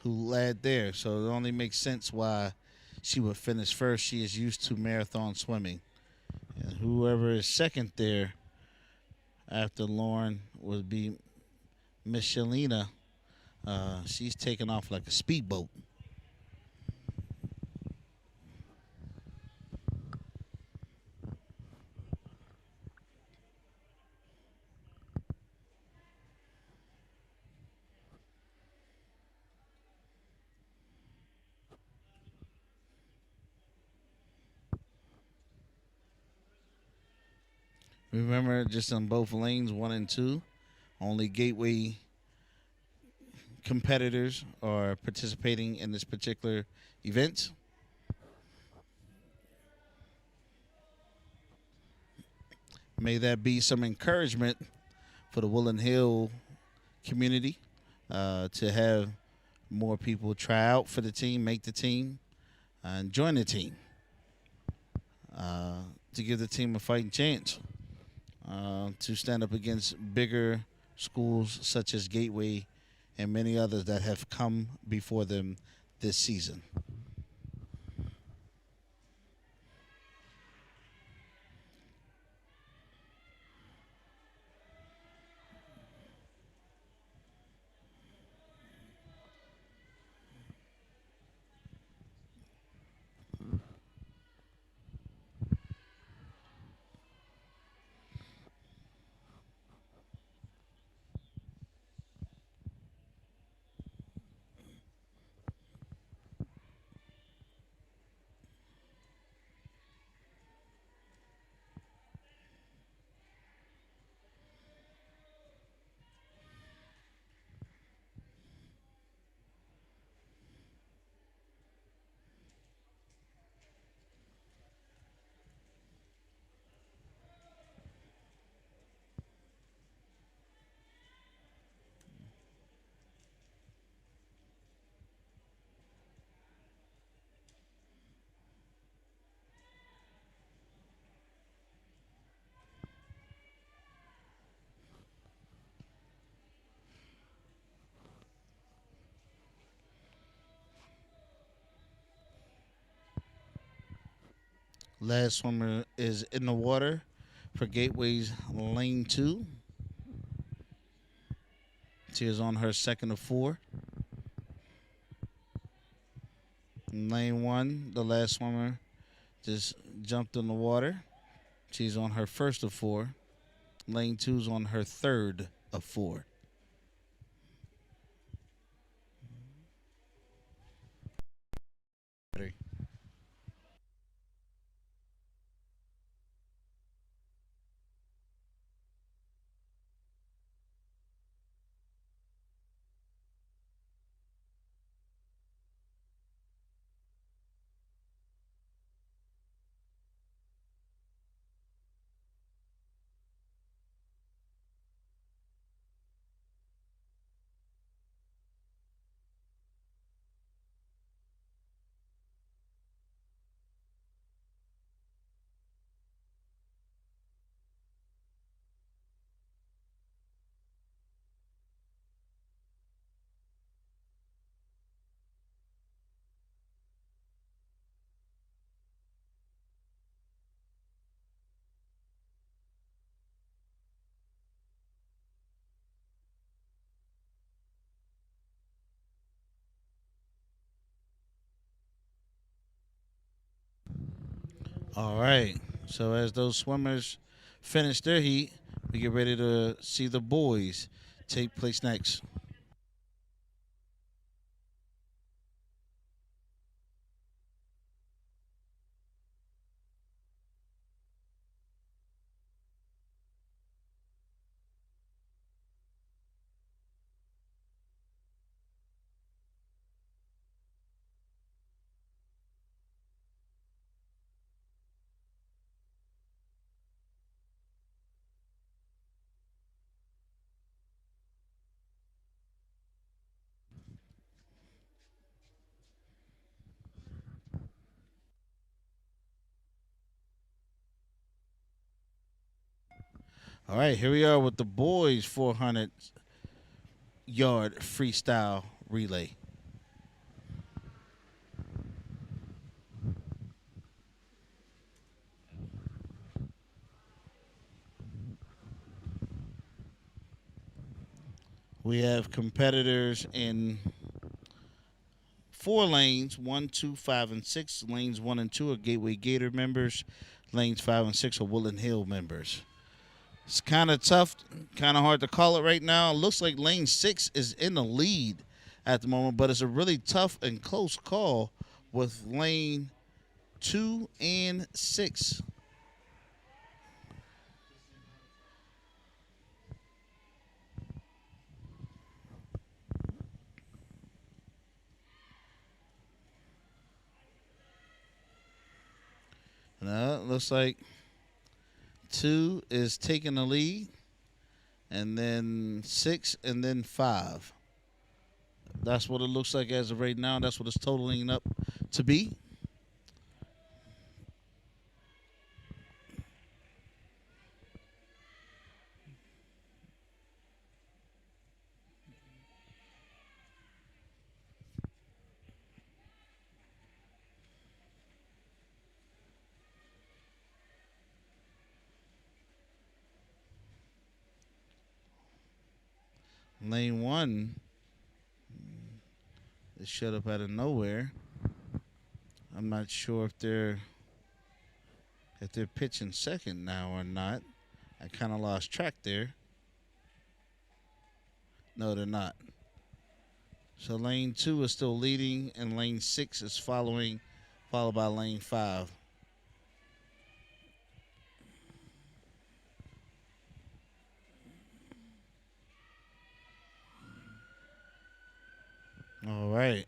who led there. So it only makes sense why she would finish first. She is used to marathon swimming. And whoever is second there after Lauren would be Miss Shalina. She's taking off like a speedboat. Remember, just on both lanes, 1 and 2, only Gateway competitors are participating in this particular event. May that be some encouragement for the Woodland Hill community to have more people try out for the team, make the team, and join the team to give the team a fighting chance to stand up against bigger schools such as Gateway and many others that have come before them this season. Last swimmer is in the water for Gateway's lane 2. She is on her second of 4. In lane 1, the last swimmer just jumped in the water. She's on her first of 4. Lane 2's on her third of 4. All right. So as those swimmers finish their heat, we get ready to see the boys take place next. All right, here we are with the boys' 400-yard freestyle relay. We have competitors in 4 lanes, 1, 2, 5, and 6. Lanes 1 and 2 are Gateway Gator members. Lanes 5 and 6 are Woodland Hill members. It's kind of tough, kind of hard to call it right now. It looks like lane 6 is in the lead at the moment, but it's a really tough and close call with lane 2 and 6. Now it looks like 2 is taking the lead, and then 6, and then 5. That's what it looks like as of right now. That's what it's totaling up to be. Lane 1 is shut up out of nowhere. I'm not sure if they're pitching second now or not. I kind of lost track there. No, they're not. So lane 2 is still leading, and lane 6 is followed by lane 5. All right.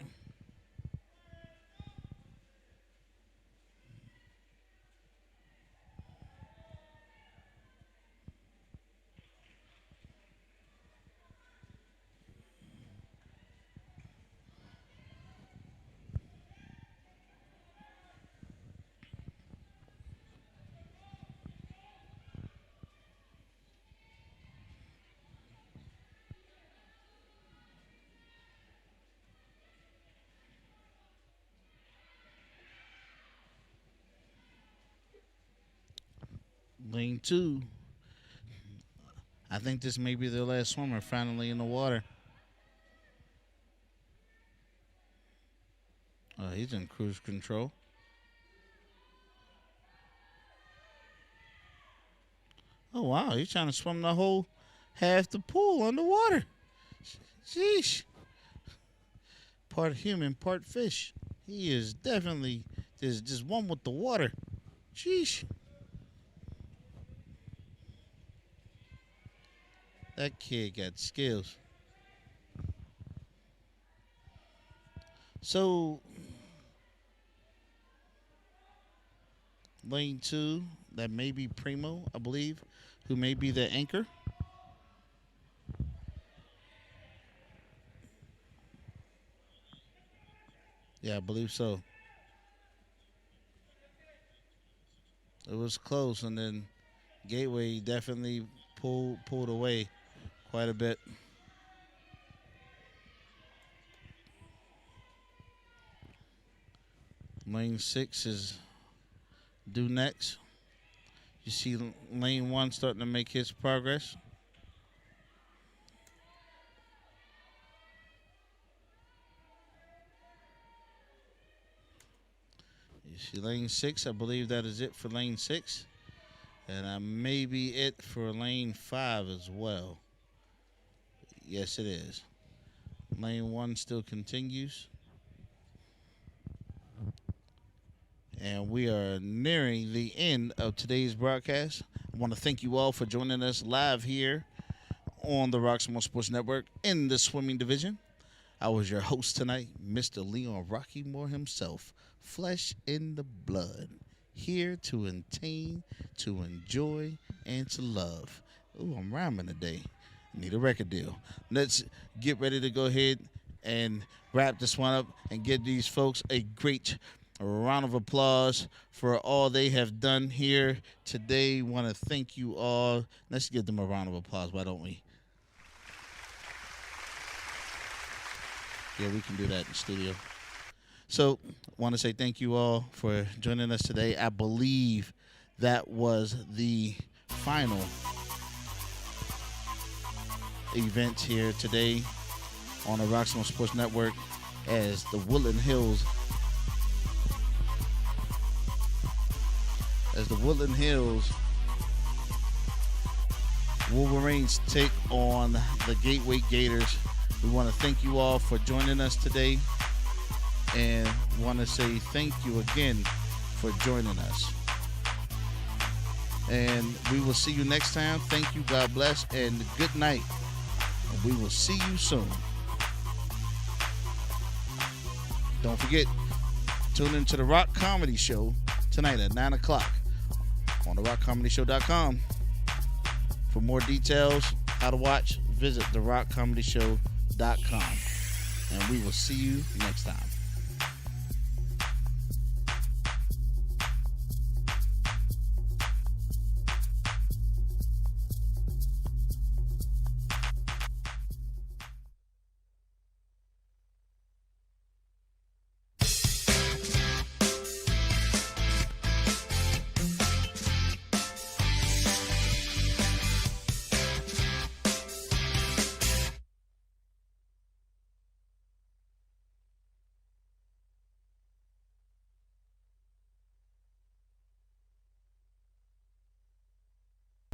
Lane 2. I think this may be their last swimmer finally in the water. Oh, he's in cruise control. Oh, wow. He's trying to swim the whole half the pool underwater. Sheesh. Part human, part fish. He is definitely just one with the water. Sheesh. That kid got skills. So, lane 2, that may be Primo, I believe, who may be the anchor. Yeah, I believe so. It was close, and then Gateway definitely pulled away quite a bit. Lane 6 is due next. You see lane 1 starting to make his progress. You see lane 6, I believe that is it for lane 6. And maybe it for lane 5 as well. Yes, it is. Lane 1 still continues. And we are nearing the end of today's broadcast. I want to thank you all for joining us live here on the Roxamore Sports Network in the swimming division. I was your host tonight, Mr. Leon Rockymore himself, flesh in the blood, here to entertain, to enjoy, and to love. Ooh, I'm rhyming today. Need a record deal. Let's get ready to go ahead and wrap this one up and give these folks a great A round of applause for all they have done here today. Want to thank you all. Let's give them a round of applause, why don't we? Yeah, we can do that in the studio. So, want to say thank you all for joining us today. I believe that was the final event here today on the Roxamore Sports Network as the Woodland Hills Wolverines take on the Gateway Gators. We want to thank you all for joining us today and want to say thank you again for joining us. And we will see you next time. Thank you, God bless, and good night. And we will see you soon. Don't forget, tune into the Rock Comedy Show tonight at 9 o'clock on therockcomedyshow.com. For more details, how to watch, visit therockcomedyshow.com. And we will see you next time.